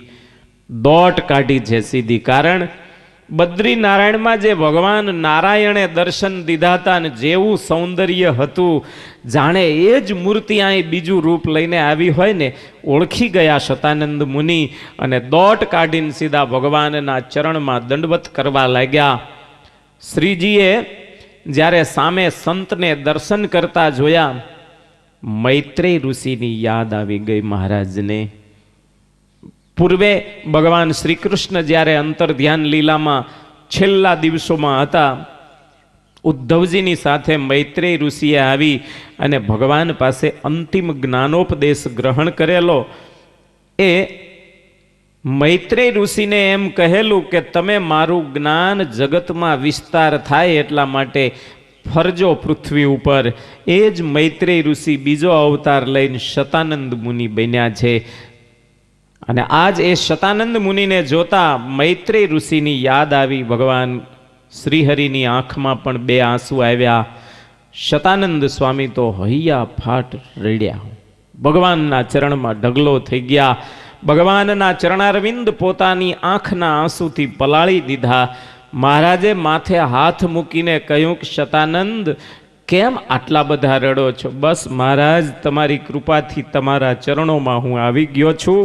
દોટ કાઢી છે સીધી, કારણ બદ્રીનારાયણમાં જે ભગવાન નારાયણે દર્શન દીધા હતા ને જેવું સૌંદર્ય હતું, જાણે એ જ મૂર્તિ અહીં બીજું રૂપ લઈને આવી હોય ને ઓળખી ગયા શતાનંદ મુનિ અને દોટ કાઢીને સીધા ભગવાનના ચરણમાં દંડવત કરવા લાગ્યા. શ્રીજીએ જ્યારે સામે સંતને દર્શન કરતા જોયા, મૈત્રેય ઋષિની યાદ આવી ગઈ મહારાજને. પૂર્વે ભગવાન શ્રી કૃષ્ણ જ્યારે અંતર ધ્યાન લીલામાં છેલ્લા દિવસોમાં હતા, ઉદ્ધવજીની સાથે મૈત્રેય ઋષિએ આવી અને ભગવાન પાસે અંતિમ જ્ઞાનોપદેશ ગ્રહણ કરેલો. એ મૈત્રેય ઋષિને એમ કહેલું કે તમે મારું જ્ઞાન જગતમાં વિસ્તાર થાય એટલા માટે ફરજો પૃથ્વી ઉપર. એ જ મૈત્રેય ઋષિ બીજો અવતાર લઈને શતાનંદ મુનિ બન્યા છે. અને આજ એ શતાનંદ મુનિને જોતા મૈત્રેય ઋષિની યાદ આવી. ભગવાન શ્રીહરિની આંખમાં પણ બે આંસુ આવ્યા. શતાનંદ સ્વામી તો હૈયા ફાટ રડ્યા, ભગવાનના ચરણમાં ઢગલો થઈ ગયા. ભગવાનના ચરણારવિંદ પોતાની આંખના આંસુથી પલાળી દીધા. મહારાજે માથે હાથ મૂકીને કહ્યું કે શતાનંદ, કેમ આટલા બધા રડો છો? બસ મહારાજ, તમારી કૃપાથી તમારા ચરણોમાં હું આવી ગયો છું,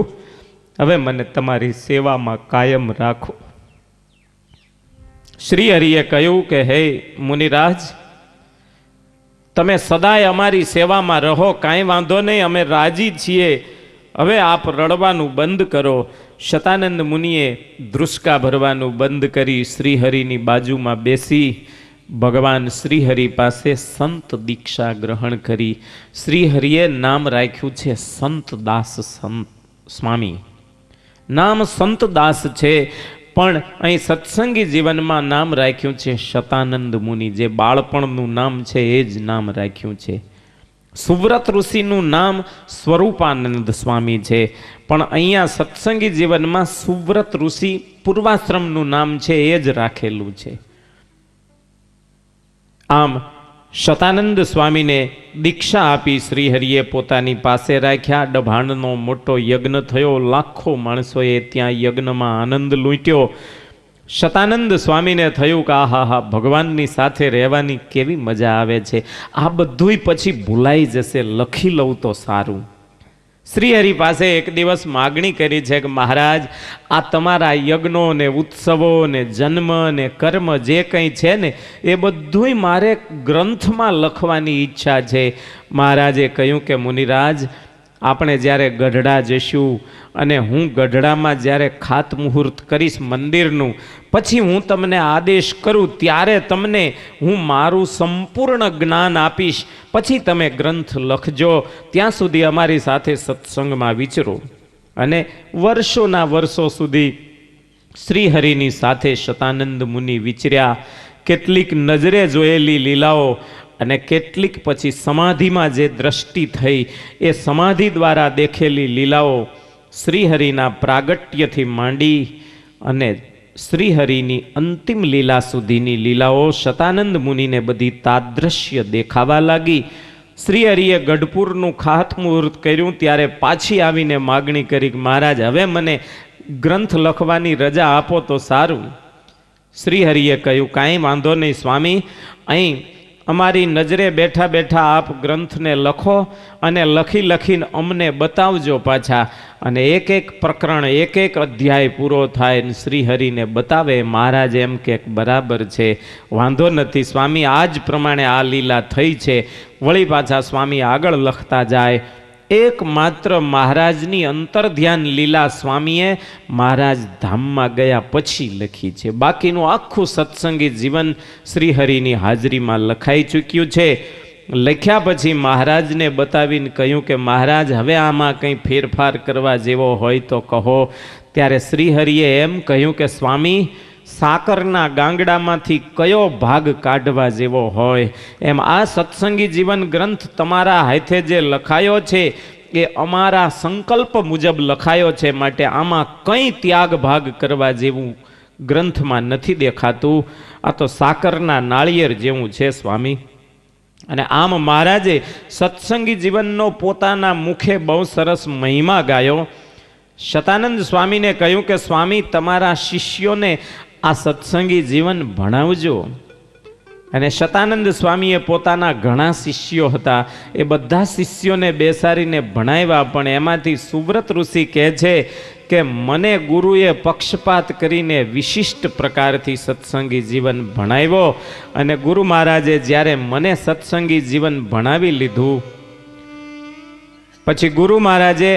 હવે મને તમારી સેવામાં કાયમ રાખો. શ્રી હરિએ કહ્યું કે હે મુનિરાજ, તમે સદાય અમારી સેવામાં રહો, કાંઈ વાંધો નહીં, અમે રાજી છીએ, હવે આપ રડવાનું બંધ કરો. શતાનંદ મુનિએ ધ્રુસકા ભરવાનું બંધ કરી શ્રીહરિની બાજુમાં બેસી ભગવાન શ્રીહરિ પાસે સંત દીક્ષા ગ્રહણ કરી. શ્રીહરિએ નામ રાખ્યું છે સંતદાસ સ્વામી. નામ સંતદાસ છે, પણ અહીં સત્સંગી જીવનમાં નામ રાખ્યું છે શતાનંદ મુનિ. જે બાળપણનું નામ છે એ જ નામ રાખ્યું છે. સુવ્રત ઋષિનું નામ સ્વરૂપાનંદ સ્વામી છે, પણ અહીંયા સત્સંગી જીવનમાં સુવ્રત ઋષિ પૂર્વાશ્રમનું નામ છે એ જ રાખેલું છે. આમ શતાનંદ સ્વામીને દીક્ષા આપી શ્રીહરિએ પોતાની પાસે રાખ્યા. ડભાણનો મોટો યજ્ઞ થયો, લાખો માણસોએ ત્યાં યજ્ઞમાં આનંદ લૂંટ્યો. શતાનંદ સ્વામીને થયું કે આહા હા, ભગવાનની સાથે રહેવાની કેવી મજા આવે છે, આ બધુંય પછી ભૂલાઈ જશે, લખી લઉં તો સારું. શ્રીહરિ પાસે એક દિવસ માગણી કરી છે કે મહારાજ, આ તમારા યજ્ઞો ને ઉત્સવો ને જન્મ ને કર્મ જે કંઈ છે ને એ બધુંય મારે ગ્રંથમાં લખવાની ઈચ્છા છે. મહારાજે કહ્યું કે મુનિરાજ, આપણે જ્યારે ગઢડા જઈશું અને હું ગઢડામાં જ્યારે ખાતમુહૂર્ત કરીશ મંદિરનું, પછી હું તમને આદેશ કરું ત્યારે તમને હું મારું સંપૂર્ણ જ્ઞાન આપીશ, પછી તમે ગ્રંથ લખજો. ત્યાં સુધી અમારી સાથે સત્સંગમાં વિચરો. અને વર્ષોના વર્ષો સુધી શ્રીહરિની સાથે શતાનંદ મુનિ વિચર્યા. કેટલીક નજરે જોયેલી લીલાઓ અને કેટલીક પછી સમાધિમાં જે દ્રષ્ટિ થઈ એ સમાધિ દ્વારા દેખેલી લીલાઓ, શ્રીહરિના પ્રાગટ્યથી માંડી અને શ્રીહરિની અંતિમ લીલા સુધીની લીલાઓ શતાનંદ મુનિને બધી તાદ્રશ્ય દેખાવા લાગી. શ્રીહરિએ ગઢપુરનું ખાતમુહૂર્ત કર્યું ત્યારે પાછી આવીને માગણી કરી કે મહારાજ, હવે મને ગ્રંથ લખવાની રજા આપો તો સારું. શ્રીહરિએ કહ્યું કાંઈ વાંધો નહીં સ્વામી, અહીં અમારી નજરે બેઠા બેઠા આપ ગ્રંથને લખો અને લખી લખીને અમને બતાવજો પાછા. અને એક એક પ્રકરણ, એક એક અધ્યાય પૂરો થાય ને શ્રીહરિને બતાવે. મહારાજ એમ કે બરાબર છે, વાંધો નથી સ્વામી, આ જ પ્રમાણે આ લીલા થઈ છે. વળી પાછા સ્વામી આગળ લખતા જાય. એકમાત્ર મહારાજની અંતર્ધ્યાન લીલા સ્વામીએ મહારાજ ધામમાં ગયા પછી લખી છે. બાકીનું આખું સત્સંગી જીવન શ્રીહરિની હાજરીમાં લખાઈ ચૂક્યું છે. લખ્યા પછી મહારાજને બતાવીને કહ્યું કે મહારાજ, હવે આમાં કંઈ ફેરફાર કરવા જેવો હોય તો કહો. ત્યારે શ્રીહરિએ એમ કહ્યું કે સ્વામી, સાકરના ગાંગડામાંથી કયો ભાગ કાઢવા જેવો હોય એમ આ સત્સંગી જીવન ગ્રંથ તમારા હાથે જે લખાયો છે એ અમારા સંકલ્પ મુજબ લખાયો છે, માટે આમાં કંઈ ત્યાગ ભાગ કરવા જેવું ગ્રંથમાં નથી દેખાતું. આ તો સાકરના નાળિયેર જેવું છે સ્વામી. અને આમ મહારાજે સત્સંગી જીવનનો પોતાના મુખે બહુ સરસ મહિમા ગાયો. શતાનંદ સ્વામીને કહ્યું કે સ્વામી, તમારા શિષ્યોને આ સત્સંગી જીવન ભણાવજો. અને શતાનંદ સ્વામીએ પોતાના ઘણા શિષ્યો હતા, એ બધા શિષ્યોને બેસાડીને ભણાવ્યા, પણ એમાંથી સુવ્રત ઋષિ કહે છે કે મને ગુરુએ પક્ષપાત કરીને વિશિષ્ટ પ્રકારથી સત્સંગી જીવન ભણાવ્યો. અને ગુરુ મહારાજે જ્યારે મને સત્સંગી જીવન ભણાવી લીધું પછી ગુરુ મહારાજે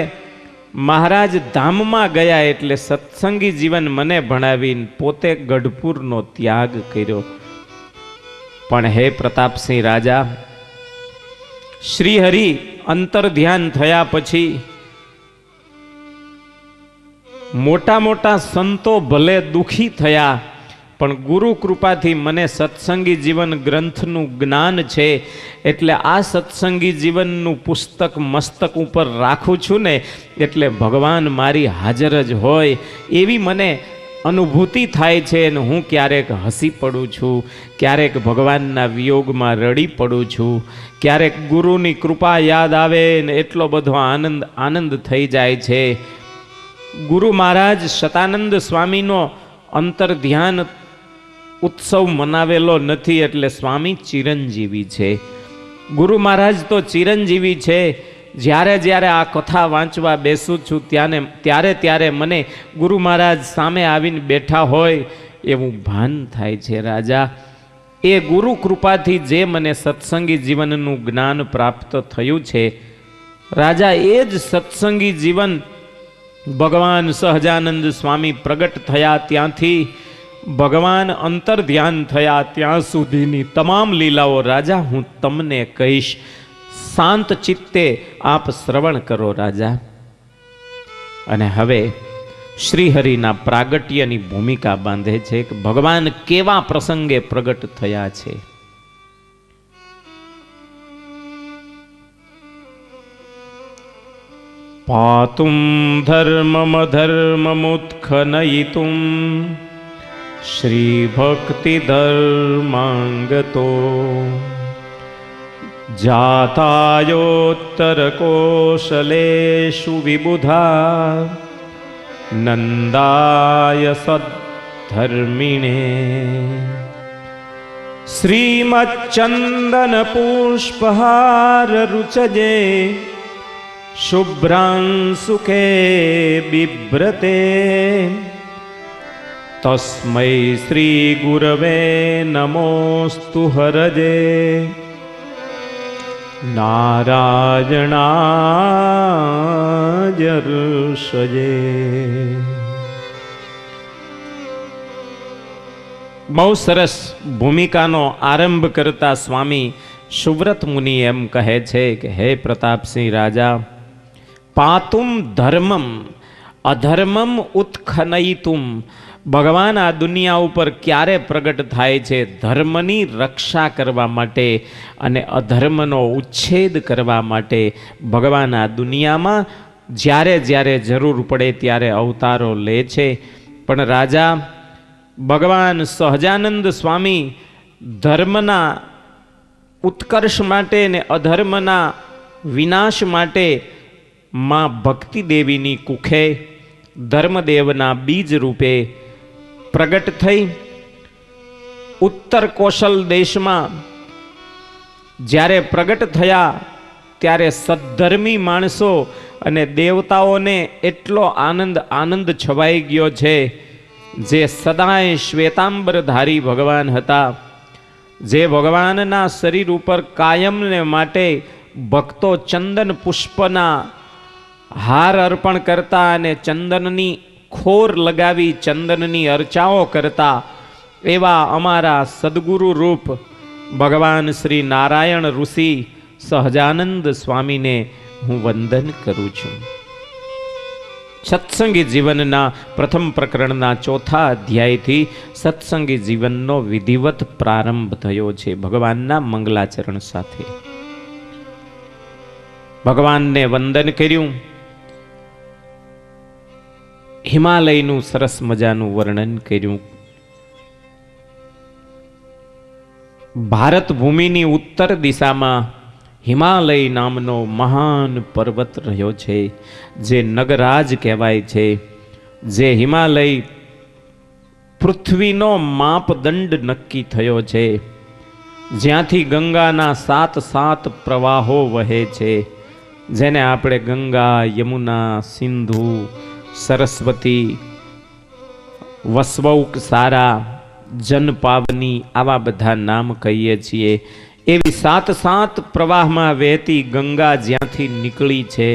મહારાજ ધામમાં ગયા એટલે સત્સંગી જીવન મને ભણાવીને પોતે ગઢપુરનો ત્યાગ કર્યો. પણ હે પ્રતાપસિંહ રાજા, શ્રીહરિ અંતર ધ્યાન થયા પછી મોટા મોટા સંતો ભલે દુખી થયા, પણ ગુરુ કૃપાથી મને સત્સંગી જીવન ગ્રંથનું જ્ઞાન છે, એટલે આ સત્સંગી જીવનનું પુસ્તક મસ્તક ઉપર રાખું છું ને, એટલે ભગવાન મારી હાજર જ હોય એવી મને અનુભૂતિ થાય છે. અને હું ક્યારેક હસી પડું છું, ક્યારેક ભગવાનના વિયોગમાં રડી પડું છું, ક્યારેક ગુરુની કૃપા યાદ આવે ને એટલો બધો આનંદ થઈ જાય છે. ગુરુ મહારાજ શતાનંદ સ્વામીનો અંતર ધ્યાન ઉત્સવ મનાવેલો નથી, એટલે સ્વામી ચિરંજીવી છે. ગુરુ મહારાજ તો ચિરંજીવી છે. જ્યારે જ્યારે આ કથા વાંચવા બેસું છું ત્યારે મને ગુરુ મહારાજ સામે આવીને બેઠા હોય એવું ભાન થાય છે. રાજા, એ ગુરુ કૃપાથી જે મને સત્સંગી જીવનનું જ્ઞાન પ્રાપ્ત થયું છે રાજા, એ જ સત્સંગી જીવન ભગવાન સહજાનંદ સ્વામી પ્રગટ થયા ત્યાંથી ભગવાન અંતર ધ્યાન થયા ત્યાં સુધીની તમામ લીલાઓ રાજા હું તમને કહીશ. શાંત ચિત્તે આપ શ્રવણ કરો રાજા. અને હવે શ્રીહરિના પ્રાગટ્યની ભૂમિકા બાંધે છે કે ભગવાન કેવા પ્રસંગે પ્રગટ થયા છે. પાતુમ ધર્મમધર્મમુત્ખનયિતુમ શ્રી ભક્તિ ધર્માંગતો જાતાયોત્તર કોશલેષુ વિબુધા નંદાય સદ્ધર્મિણે શ્રીમચ્ચંદન પુષ્પહાર રુચજે શુભ્રાંશુકે બિભ્રતે તસ્મૈ શ્રી ગુરવે નમોસ્તુ હરજે નારાયણાય ઋષયે. બહુ સરસ ભૂમિકાનો આરંભ કરતા સ્વામી સુવ્રત મુનિ એમ કહે છે કે હે પ્રતાપસિંહ રાજા, પાતુમ ધર્મમ અધર્મમ ઉત્ખનયિતુમ, ભગવાન આ દુનિયા ઉપર ક્યારે પ્રગટ થાય છે? ધર્મની રક્ષા કરવા માટે અને અધર્મનો ઉચ્છેદ કરવા માટે ભગવાન આ દુનિયામાં જ્યારે જ્યારે જરૂર પડે ત્યારે અવતારો લે છે. પણ રાજા, ભગવાન સહજાનંદ સ્વામી ધર્મના ઉત્કર્ષ માટે ને અધર્મના વિનાશ માટે માં ભક્તિ દેવીની કુખે ધર્મદેવના બીજ રૂપે પ્રગટ થઈ ઉત્તર કોશલ દેશમાં જ્યારે પ્રગટ થયા ત્યારે સદ્ધર્મી માણસો અને દેવતાઓને એટલો આનંદ છવાઈ ગયો છે. જે સદાય શ્વેતાંબરધારી ભગવાન હતા, જે ભગવાનના શરીર ઉપર કાયમને માટે ભક્તો ચંદન પુષ્પના હાર અર્પણ કરતા અને ચંદનની ખોર લગાવી ચંદનની અર્ચાઓ કરતા, એવા અમારા સદગુરુ રૂપ ભગવાન શ્રી નારાયણ ઋષિ સહજાનંદ સ્વામીને હું વંદન કરું છું. સત્સંગી જીવનના પ્રથમ પ્રકરણના ચોથા અધ્યાયથી સત્સંગી જીવનનો વિધિવત પ્રારંભ થયો છે ભગવાનના મંગલાચરણ સાથે. ભગવાનને વંદન કર્યું, હિમાલયનું સરસ મજાનું વર્ણન કર્યું. ભારત ભૂમિની ઉત્તર દિશામાં હિમાલય નામનો મહાન પર્વત રહ્યો છે, જે નગરાજ કહેવાય છે. જે હિમાલય પૃથ્વીનો માપદંડ નક્કી થયો છે, જ્યાંથી ગંગાના 7 પ્રવાહો વહે છે, જેને આપણે ગંગા, યમુના, સિંધુ, સરસ્વતી, વસ્વૌક સારા, જનપાવની આવા બધા નામ કહીએ છીએ. એવી 7 પ્રવાહમાં વહેતી ગંગા જ્યાંથી નીકળી છે,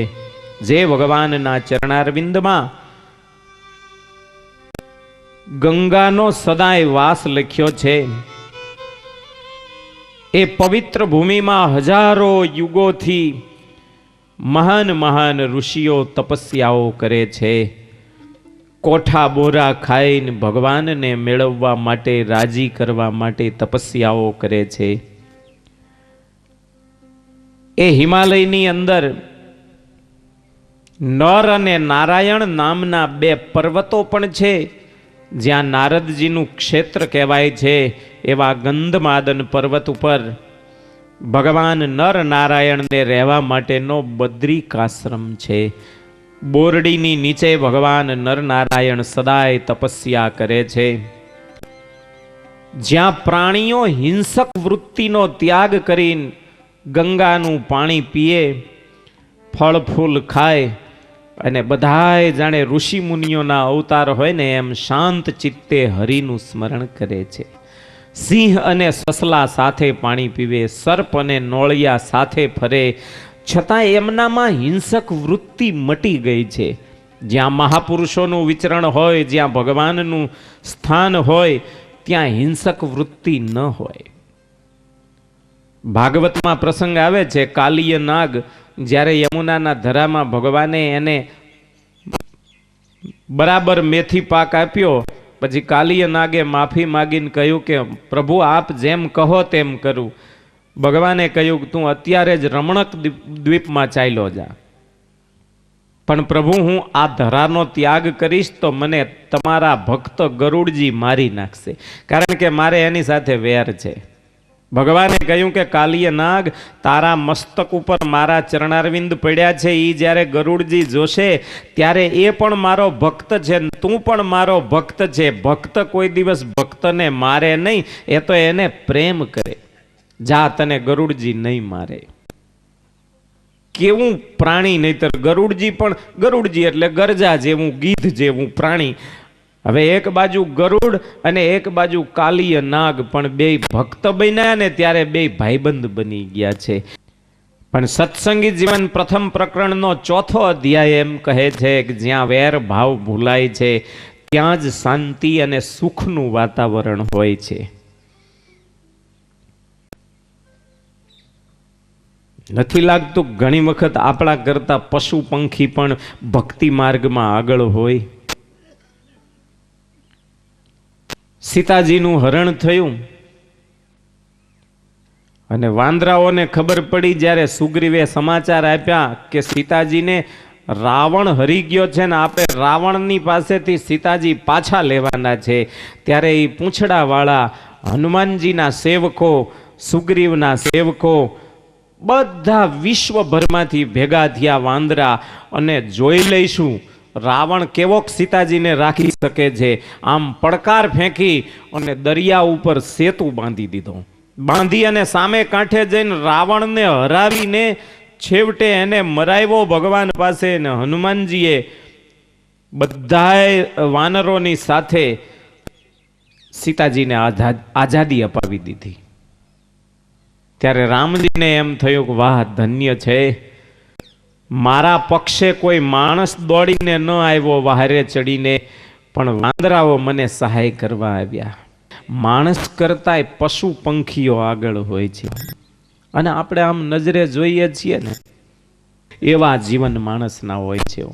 જે ભગવાનના ચરણારવિંદમાં ગંગાનો સદાય વાસ લખ્યો છે, એ પવિત્ર ભૂમિમાં હજારો યુગોથી મહાન મહાન ઋષિઓ તપસ્યાઓ કરે છે. કોઠા બોરા ખાઈને ભગવાનને મેળવવા માટે, રાજી કરવા માટે તપસ્યાઓ કરે છે. એ હિમાલયની અંદર નર અને નારાયણ નામના 2 પર્વતો પણ છે, જ્યાં નારદજીનું ક્ષેત્ર કહેવાય છે. એવા ગંધમાદન પર્વત ઉપર ભગવાન નર નારાયણને રહેવા માટેનો બદ્રિકાશ્રમ છે. બોરડીની નીચે ભગવાન નર નારાયણ સદાય તપસ્યા કરે છે. જ્યાં પ્રાણીઓ હિંસક વૃત્તિનો ત્યાગ કરીને ગંગાનું પાણી પીએ, ફળ ફૂલ ખાય અને બધાય જાણે ઋષિ મુનિઓના અવતાર હોય ને એમ શાંત ચિત્તે હરિનું સ્મરણ કરે છે. સિંહ અને સસલા સાથે પાણી પીવે, સર્પ અને નોળિયા સાથે ફરે, છતાં એમનામાં હિંસક વૃત્તિ મટી ગઈ છે. જ્યાં મહાપુરુષોનું વિચરણ હોય, જ્યાં ભગવાનનું સ્થાન હોય, ત્યાં હિંસક વૃત્તિ ન હોય. ભાગવતમાં પ્રસંગ આવે છે, કાલિય નાગ જ્યારે યમુનાના ધરામાં ભગવાને એને બરાબર મેથી પાક આપ્યો, પછી કાલિય નાગે માફી માગીને કહ્યું કે પ્રભુ આપ જેમ કહો તેમ કરું. ભગવાને કહ્યું કે તું અત્યારે જ રમણક દ્વીપમાં ચાલ્યો જા, પણ પ્રભુ હું આ ધરાનો ત્યાગ કરીશ તો મને તમારા ભક્ત ગરુડજી મારી નાખશે, કારણ કે મારે એની સાથે વેર છે. ભગવાને કહ્યું કે કાલિય નાગ, તારા મસ્તક ઉપર મારા ચરણારવિંદ પડ્યા છે, એ જ્યારે ગરુડજી જોશે ત્યારે એ પણ મારો ભક્ત છે, તું પણ મારો ભક્ત છે. ભક્ત કોઈ દિવસ ભક્તને મારે નહીં, એ તો એને પ્રેમ કરે. જા, તને ગરુડજી નહીં મારે. કેવું પ્રાણી, નહીતર ગરુડજી પણ, ગરુડજી એટલે ગરજા જેવું, ગીધ જેવું પ્રાણી. હવે એક બાજુ ગરુડ અને એક બાજુ કાલિય નાગ, પણ 2 ભક્ત બન્યા ને ત્યારે 2 ભાઈબંધ બની ગયા છે. પણ સત્સંગી જીવન પ્રથમ પ્રકરણનો 4થો અધ્યાય એમ કહે છે કે જ્યાં વેર ભાવ ભૂલાય છે, ત્યાં જ શાંતિ અને સુખનું વાતાવરણ હોય છે. નથી લાગતું ઘણી વખત આપણા કરતા પશુ પંખી પણ ભક્તિ માર્ગમાં આગળ હોય? સીતાજીનું હરણ થયું અને વાંદરાઓને ખબર પડી, જ્યારે સુગ્રીવે સમાચાર આપ્યા કે સીતાજીને રાવણ હરી ગયો છે ને આપણે રાવણની પાસેથી સીતાજી પાછા લેવાના છે, ત્યારે એ પૂંછડાવાળા હનુમાનજીના સેવકો, સુગ્રીવના સેવકો બધા વિશ્વભરમાંથી ભેગા થયા વાંદરા, અને જોઈ લઈશું રાવણ કેવોક સીતાજીને રાખી શકે છે. આમ પડકાર ફેંકી અને દરિયા ઉપર સેતુ બાંધી દીધો. બાંધી અને સામે કાંઠે જઈને રાવણને હરાવીને છેવટે એને મરાવ્યો ભગવાન પાસે. ને હનુમાનજીએ બધાય વાનરોની સાથે સીતાજીને આઝાદી અપાવી દીધી. ત્યારે રામજીને એમ થયું કે વાહ, ધન્ય છે, મારા પક્ષે કોઈ માણસ દોડીને ન આવ્યો વહારે ચડીને, પણ વાંદરાઓ મને સહાય કરવા આવ્યા. માણસ કરતાંય પશુ પંખીઓ આગળ હોય છે, અને આપણે આમ નજરે જોઈએ છીએ ને એવા જીવન માણસના હોય છે.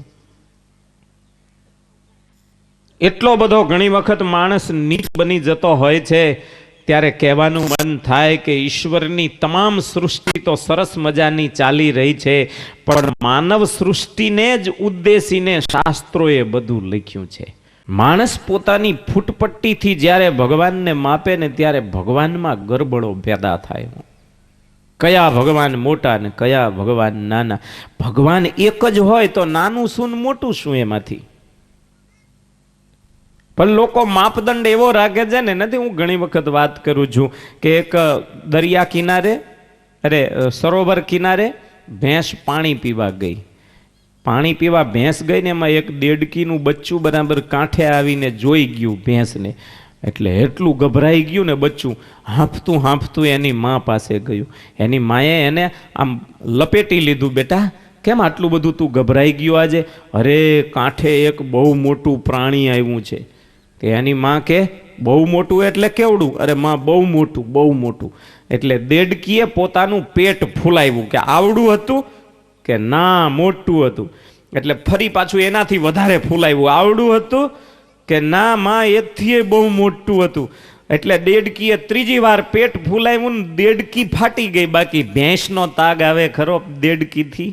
એટલો બધો ઘણી વખત માણસ નીચ બની જતો હોય છે, ત્યારે કહેવાનું મન થાય કે ઈશ્વરની તમામ સૃષ્ટિ તો સરસ મજાની ચાલી રહી છે, પણ માનવ સૃષ્ટિને જ ઉદ્દેશીને શાસ્ત્રોએ બધું લખ્યું છે. માણસ પોતાની ફૂટપટ્ટીથી જ્યારે ભગવાનને માપે ને ત્યારે ભગવાનમાં ગરબડો પેદા થાય. કયા ભગવાન મોટા ને કયા ભગવાન નાના? ભગવાન એક જ હોય તો નાનું શું મોટું શું એમાંથી? પણ લોકો માપદંડ એવો રાખે છે ને, નથી, હું ઘણી વખત વાત કરું છું કે એક દરિયા કિનારે, સરોવર કિનારે ભેંસ પાણી પીવા ગઈ. પાણી પીવા ભેંસ ગઈ ને એમાં એક દેડકીનું બચ્ચું બરાબર કાંઠે આવીને જોઈ ગયું ભેંસને. એટલે એટલું ગભરાઈ ગયું ને બચ્ચું, હાંફતું હાંફતું એની મા પાસે ગયું. એની માએ એને આમ લપેટી લીધું. બેટા, કેમ આટલું બધું તું ગભરાઈ ગયો આજે? અરે, કાંઠે એક બહુ મોટું પ્રાણી આવ્યું છે. કે એની માં કે બહુ મોટું એટલે કેવડું? અરે માં, બહુ મોટું, બહુ મોટું. એટલે દેડકીએ પોતાનું પેટ ફૂલાવ્યું કે આવડું હતું કે ના મોટું હતું. એટલે ફરી પાછું એનાથી વધારે ફૂલાવ્યું, આવડું હતું કે ના માં એથી બહુ મોટું હતું. એટલે દેડકીએ ત્રીજી વાર પેટ ફૂલાવ્યું ને દેડકી ફાટી ગઈ. બાકી ભેંસનો તાગ આવે ખરો દેડકીથી?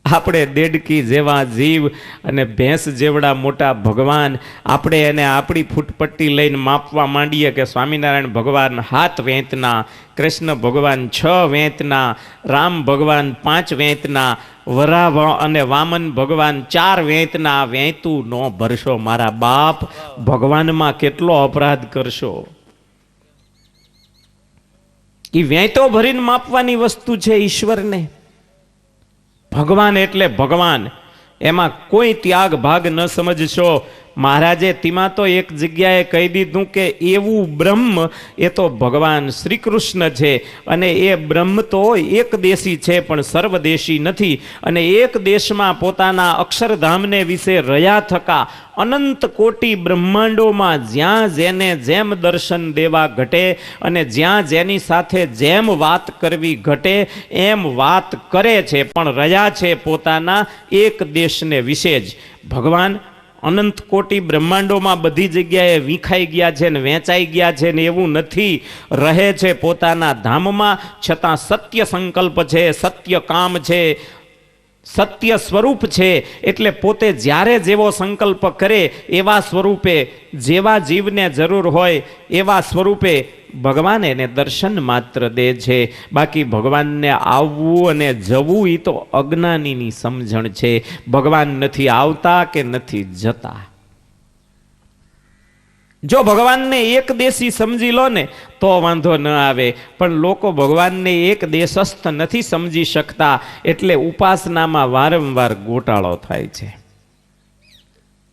આપણે દેડકી જેવા જીવ અને ભેંસ જેવડા મોટા ભગવાન, આપણે એને આપણી ફૂટપટ્ટી લઈને માપવા માંડીએ કે સ્વામિનારાયણ ભગવાન 7 વેંતના, કૃષ્ણ ભગવાન 6 વેંતના, રામ ભગવાન 5 વેંતના, વરાહ અને વામન ભગવાન 4 વેંતના. વેંતું ન ભરશો મારા બાપ, ભગવાનમાં કેટલો અપરાધ કરશો. એ વેંતો ભરીને માપવાની વસ્તુ છે ઈશ્વરને. ભગવાન એટલે ભગવાન, એમાં કોઈ ત્યાગ ભાગ ન સમજશો. મહારાજે તેમાં તો એક જગ્યાએ કહી દીધું કે એવું બ્રહ્મ એ તો ભગવાન શ્રી કૃષ્ણ છે. અને એ બ્રહ્મ તો એકદેશી છે પણ સર્વદેશી નથી. અને એક દેશમાં પોતાના અક્ષરધામને વિશે રહ્યા થકા અનંત કોટી બ્રહ્માંડોમાં જ્યાં જેને જેમ દર્શન દેવા ઘટે અને જ્યાં જેની સાથે જેમ વાત કરવી ઘટે એમ વાત કરે છે, પણ રહ્યા છે પોતાના એક દેશને વિશે જ. ભગવાન અનંત કોટી બ્રહ્માંડોમાં બધી જગ્યાએ વિખાઈ ગયા છે ને વેચાઈ ગયા છે ને એવું નથી. રહે છે પોતાના ધામમાં, છતાં સત્ય સંકલ્પ છે, સત્ય કામ છે, સત્ય સ્વરૂપ છે. એટલે પોતે જ્યારે જેવો સંકલ્પ કરે એવા સ્વરૂપે, જેવા જીવને જરૂર હોય એવા સ્વરૂપે ભગવાન એને દર્શન માત્ર દે છે. બાકી ભગવાનને આવવું અને જવું એ તો અજ્ઞાનીની સમજણ છે. ભગવાન નથી આવતા કે નથી જતા. જો ભગવાનને એક દેશી સમજી લો ને તો વાંધો ન આવે, પણ લોકો ભગવાનને એક દેશસ્થ નથી સમજી શકતા. એટલે ઉપાસનામાં વારંવાર ગોટાળો થાય છે.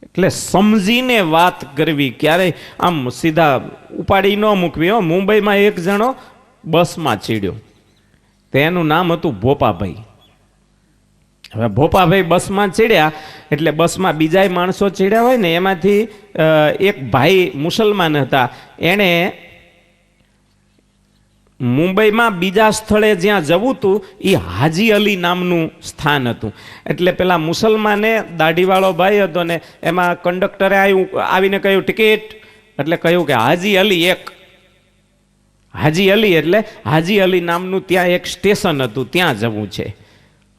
એટલે સમજીને વાત કરવી, ક્યારેય આમ સીધા ઉપાડી ન મૂકવી. મુંબઈમાં એક જણો બસમાં ચીડ્યો, તેનું નામ હતું ભોપાભાઈ. હવે ભોપાભાઈ બસમાં ચડ્યા એટલે બસમાં બીજા માણસો ચડ્યા હોય ને, એમાંથી એક ભાઈ મુસલમાન હતા. એણે મુંબઈમાં બીજા સ્થળે જ્યાં જવું હતું એ હાજી અલી નામનું સ્થાન હતું. એટલે પેલા મુસલમાને દાઢીવાળો ભાઈ હતો ને, એમાં કંડક્ટરે આવીને કહ્યું ટિકિટ. એટલે કહ્યું કે હાજી અલી એક. હાજી અલી એટલે હાજી અલી નામનું ત્યાં એક સ્ટેશન હતું, ત્યાં જવું છે.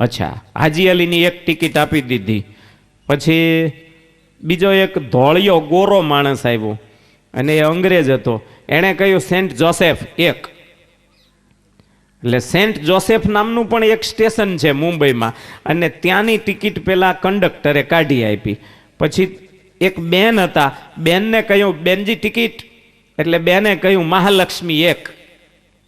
અચ્છા, હાજી અલીની એક ટિકિટ આપી દીધી. પછી બીજો એક ધોળિયો ગોરો માણસ આવ્યો અને એ અંગ્રેજ હતો. એણે કહ્યું સેન્ટ જોસેફ એક. એટલે સેન્ટ જોસેફ નામનું પણ એક સ્ટેશન છે મુંબઈમાં, અને ત્યાંની ટિકિટ પેલા કંડક્ટરે કાઢી આપી. પછી એક બેન હતા, બેનને કહ્યું બેનજી ટિકિટ. એટલે બેને કહ્યું મહાલક્ષ્મી એક.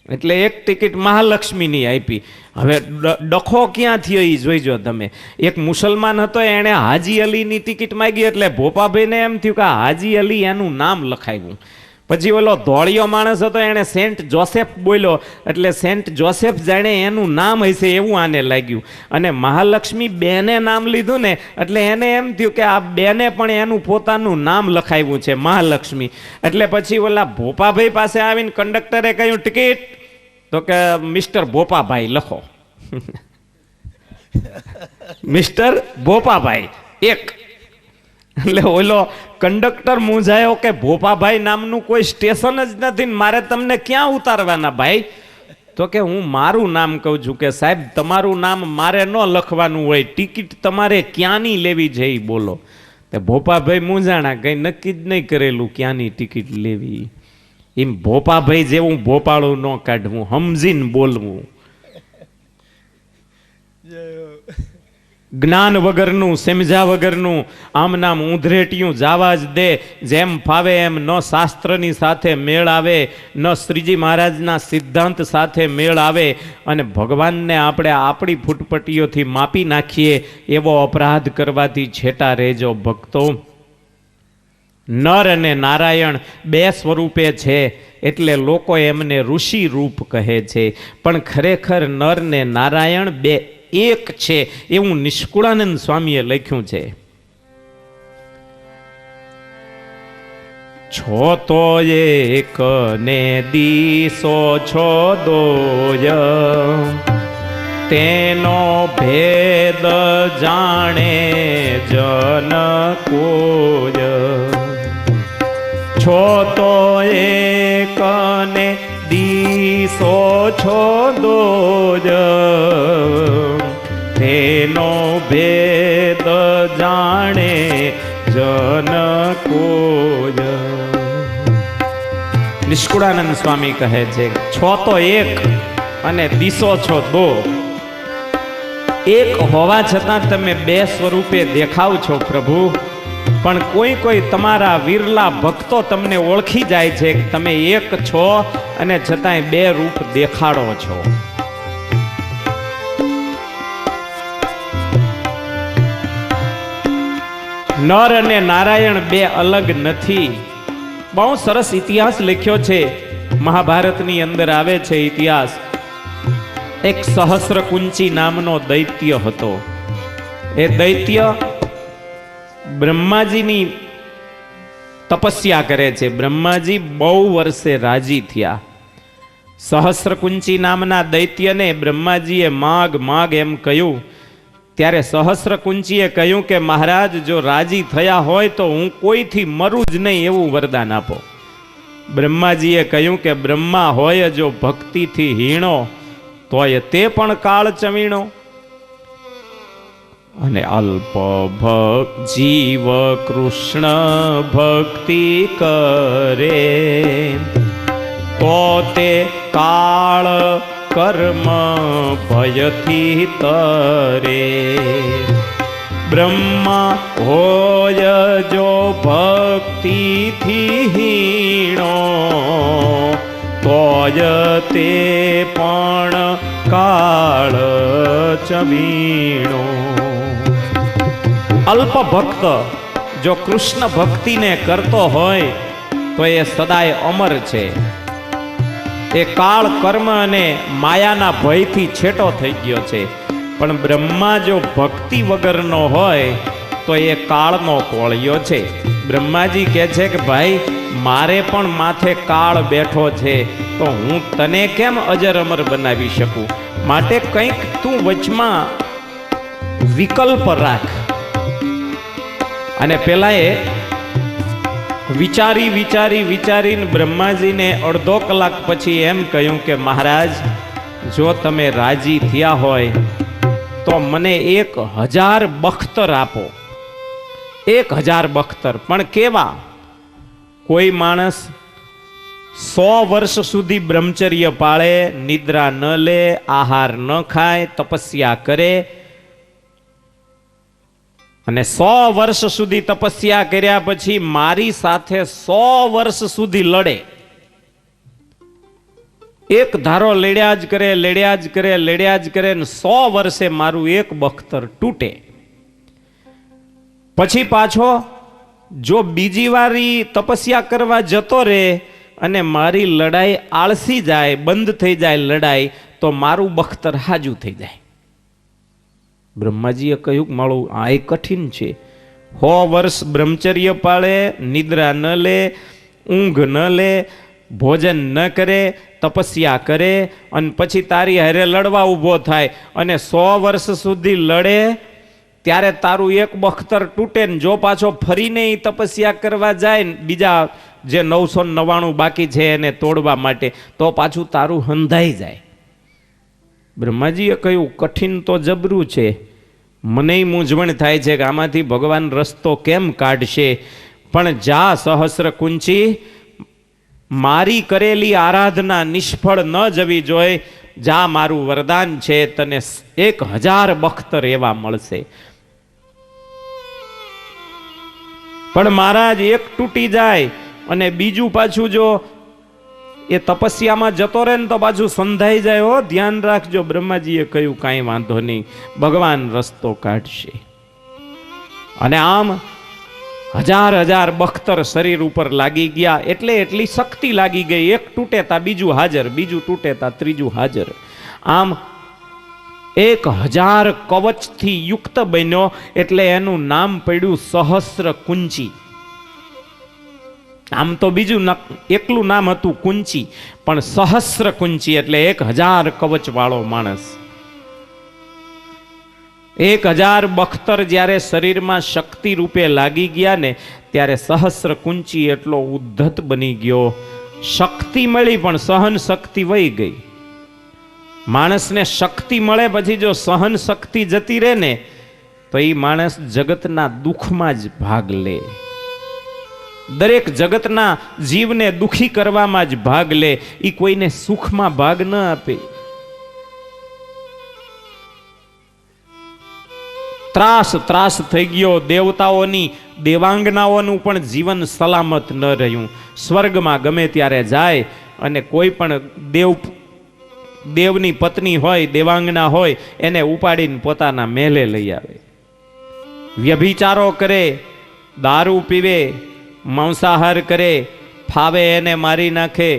એટલે એક ટિકિટ મહાલક્ષ્મીની આપી. હવે ડખો ક્યાં થયો એ જોઈજો તમે. એક મુસલમાન હતો, એણે હાજી અલીની ટિકિટ માંગી એટલે ભોપાભાઈને એમ થયું કે હાજી અલી એનું નામ લખાવ્યું. પછી ઓલો ધોળિયો માણસ હતો, એણે સેન્ટ જોસેફ બોલ્યો એટલે સેન્ટ જોસેફ જાણે એનું નામ હશે એવું આને લાગ્યું. અને મહાલક્ષ્મી બેને નામ લીધું ને એટલે એને એમ થયું કે આ બેને પણ એનું પોતાનું નામ લખાવ્યું છે મહાલક્ષ્મી. એટલે પછી ઓલા ભોપાભાઈ પાસે આવીને કંડક્ટરે કહ્યું ટિકિટ. તો કે મિસ્ટર ભોપાભાઈ લખો. મિસ્ટર ભોપાભાઈ એક. એટલે ઓલો કંડક્ટર મૂંઝાયો કે ભોપાભાઈ નામનું કોઈ સ્ટેશન જ નથી, મારે તમને ક્યાં ઉતારવાના ભાઈ? તો કે હું મારું નામ કહું છું કે સાહેબ તમારું નામ મારે ન લખવાનું હોય, ટિકિટ તમારે ક્યાંની લેવી છે એ બોલો. તે ભોપાભાઈ મૂંઝાણા, કંઈ નક્કી જ નહીં કરેલું ક્યાંની ટિકિટ લેવી. એમ ભોપાભાઈ જેવું ભોપાળું ન કાઢવું, સમજીને બોલવું. જ્ઞાન વગરનું, સમજ્યા વગરનું આમ નામ ઊંધરેટિયું જાવા જ દે, જેમ ફાવે એમ ન શાસ્ત્રની સાથે મેળ આવે, ન શ્રીજી મહારાજના સિદ્ધાંત સાથે મેળ આવે, અને ભગવાનને આપણે આપણી ફૂટપટ્ટીઓથી માપી નાખીએ, એવો અપરાધ કરવાથી છેટા રહેજો ભક્તો. નર અને નારાયણ બે સ્વરૂપે છે, એટલે લોકો એમને ઋષિ રૂપ કહે છે, પણ ખરેખર નર ને નારાયણ બે એક છે, એવું નિષ્કુળાનંદ સ્વામીએ લખ્યું છે. છો તો એક ને દીસો છો દોય, તેનો ભેદ જાણે જન કોય. છો તો એક ને દીસો છો દોય, તેનો ભેદ જાણે જન કોય. નિષ્કુળાનંદ સ્વામી કહે છે, છો તો એક અને દિશો છો દો. એક હોવા છતાં તમે બે સ્વરૂપે દેખાવ છો પ્રભુ, પણ કોઈ તમારા વિરલા ભક્તો તમને ઓળખી જાય છે કે તમે એક છો અને છતાંય બે રૂપ દેખાડો છો. નર અને નારાયણ બે અલગ નથી. બહુ સરસ ઇતિહાસ લખ્યો છે, મહાભારતની અંદર આવે છે ઇતિહાસ. એક સહસ્રકુંચી નામનો દૈત્ય હતો. એ દૈત્ય બ્રહ્માજીની તપસ્યા કરે છે. બ્રહ્માજી બહુ વર્ષે રાજી થયા. સહસ્રકુંચી નામના દૈત્યને બ્રહ્માજીએ માગ માગ એમ કહ્યું. ત્યારે સહસ્રકુંચીએ કહ્યું કે મહારાજ, જો રાજી થયા હોય તો હું કોઈથી મરું જ નહીં એવું વરદાન આપો. બ્રહ્માજીએ કહ્યું કે બ્રહ્મા હોય જો ભક્તિથી હીણો, તોય તે પણ કાળ ચવીણો. અને અલ્પ જીવ કૃષ્ણ ભક્તિ કરે, તો તે કાળ કર્મ ભયથી તરે. બ્રહ્મા હોય જો ભક્તિથી હીણો, તોય તે પણ કાળ ચવીણો. અલ્પ ભક્ત જો કૃષ્ણ ભક્તિને કરતો હોય તો એ સદાય અમર છે. એ કાળ કર્મ અને માયાના ભયથી છેટો થઈ ગયો છે. પણ બ્રહ્મા જો ભક્તિ વગરનો હોય તો એ કાળનો કોળિયો છે. બ્રહ્માજી કહે છે કે ભાઈ, મારે પણ માથે કાળ બેઠો છે, તો હું તને કેમ અજર અમર બનાવી શકું? માટે કંઈક તું વચમાં વિકલ્પ રાખ. અને પેલા એ વિચારીને બ્રહ્માજીને અડધો કલાક પછી એમ કહ્યું કે મહારાજ, જો તમે રાજી થયા હોય તો મને 1000 બખ્તર આપો. 1000 બખ્તર. પણ કેવા? કોઈ માણસ 100 વર્ષ સુધી બ્રહ્મચર્ય પાળે, નિદ્રા ન લે, આહાર ન ખાય, તપસ્યા કરે, અને 100 વર્ષ સુધી તપસ્યા કર્યા પછી મારી સાથે 100 વર્ષ સુધી લડે. એક ધારો લડ્યા જ કરે ને 100 વર્ષે મારું એક બખ્તર તૂટે. પછી પાછો જો બીજી વારી તપસ્યા કરવા જતો રહે અને મારી લડાઈ આળસી જાય, બંધ થઈ જાય લડાઈ, તો મારું બખ્તર હાજુ થઈ જાય. બ્રહ્માજીએ કહ્યું, મારું આ કઠિન છે. 100 વર્ષ બ્રહ્મચર્ય પાળે, નિદ્રા ન લે, ઊંઘ ન લે, ભોજન ન કરે, તપસ્યા કરે, અને પછી તારી હારે લડવા ઊભો થાય અને 100 વર્ષ સુધી લડે, ત્યારે તારું એક બખ્તર તૂટે ને જો પાછો ફરીને તપસ્યા કરવા જાય બીજા જે 999 બાકી છે એને તોડવા માટે, તો પાછું તારું હંધાઈ જાય. બ્રહ્માજીએ કહ્યું, કઠિન તો જબરું છે. મને મૂંઝવણ થાય છે કે આમાંથી ભગવાન રસ્તો કેમ કાઢશે. પણ જા સહસ્રકુંચી, મારી કરેલી આરાધના નિષ્ફળ ન જવી જોઈએ. જા મારું વરદાન છે, તને 1000 બખ્તર એવા મળશે. પણ મહારાજ એક તૂટી જાય અને બીજું પાછું જો એ તપસ્યામાં જતો રહે ને તો પાછું સંધાઈ જાય. હો, ધ્યાન રાખજો. બ્રહ્માજીએ કહ્યું કાંઈ વાંધો નહીં, ભગવાન રસ્તો કાઢશે. અને આમ 1000 બખ્તર શરીર ઉપર લાગી ગયા. એટલે એટલી શક્તિ લાગી ગઈ. એક તૂટેતા બીજું હાજર, બીજું તૂટેતા ત્રીજું હાજર. આમ 1000 કવચથી યુક્ત બન્યો. એટલે એનું નામ પડ્યું સહસ્ર કુંચી. આમ તો બીજું એકલું નામ હતું કુંચી, પણ સહસ્ર કુંચી એટલે 1000 કવચ વાળો માણસ. 1000 બખ્તર જ્યારે શરીરમાં શક્તિ રૂપે લાગી ગયા ને, ત્યારે સહસ્ર કુંચી એટલો ઉદ્ધત બની ગયો. શક્તિ મળી પણ સહન શક્તિ વહી ગઈ. માણસને શક્તિ મળે પછી જો સહન શક્તિ જતી રહે ને, તો એ માણસ જગતના દુઃખમાં જ ભાગ લે. દરેક જગતના જીવને દુખી કરવામાં જ ભાગ લે. એ કોઈને સુખમાં ભાગ ન આપે. ત્રાસ થઈ ગયો. દેવતાઓની દેવાંગનાઓનું પણ જીવન સલામત ન રહ્યું. સ્વર્ગમાં ગમે ત્યારે જાય અને કોઈ પણ દેવની પત્ની હોય, દેવાંગના હોય, એને ઉપાડીને પોતાના મહેલે લઈ આવે. વ્યભિચારો કરે, દારૂ પીવે, માંસાહાર કરે, ફાવે એને મારી નાખે,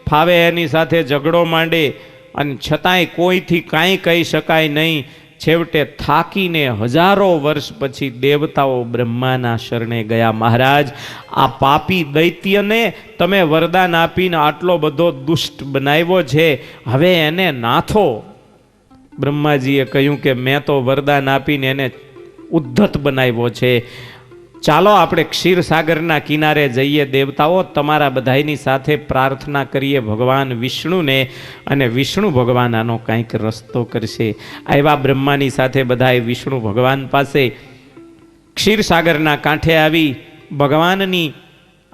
ફાવે એની સાથે ઝઘડો માંડે, અને છતાંય કોઈથી કાંઈ કહી શકાય નહીં. છેવટે થાકીને 1000 વર્ષ પછી દેવતાઓ બ્રહ્માના શરણે ગયા. મહારાજ, આ પાપી દૈત્યને તમે વરદાન આપીને આટલો બધો દુષ્ટ બનાવ્યો છે, હવે એને નાથો. બ્રહ્માજીએ કહ્યું કે મેં તો વરદાન આપીને એને ઉદ્ધત બનાવ્યો છે. ચાલો આપણે ક્ષીરસાગરના કિનારે જઈએ. દેવતાઓ, તમારા બધાની સાથે પ્રાર્થના કરીએ ભગવાન વિષ્ણુને, અને વિષ્ણુ ભગવાન આનો કંઈક રસ્તો કરશે. આવ્યા બ્રહ્માની સાથે બધાએ વિષ્ણુ ભગવાન પાસે. ક્ષીરસાગરના કાંઠે આવી ભગવાનની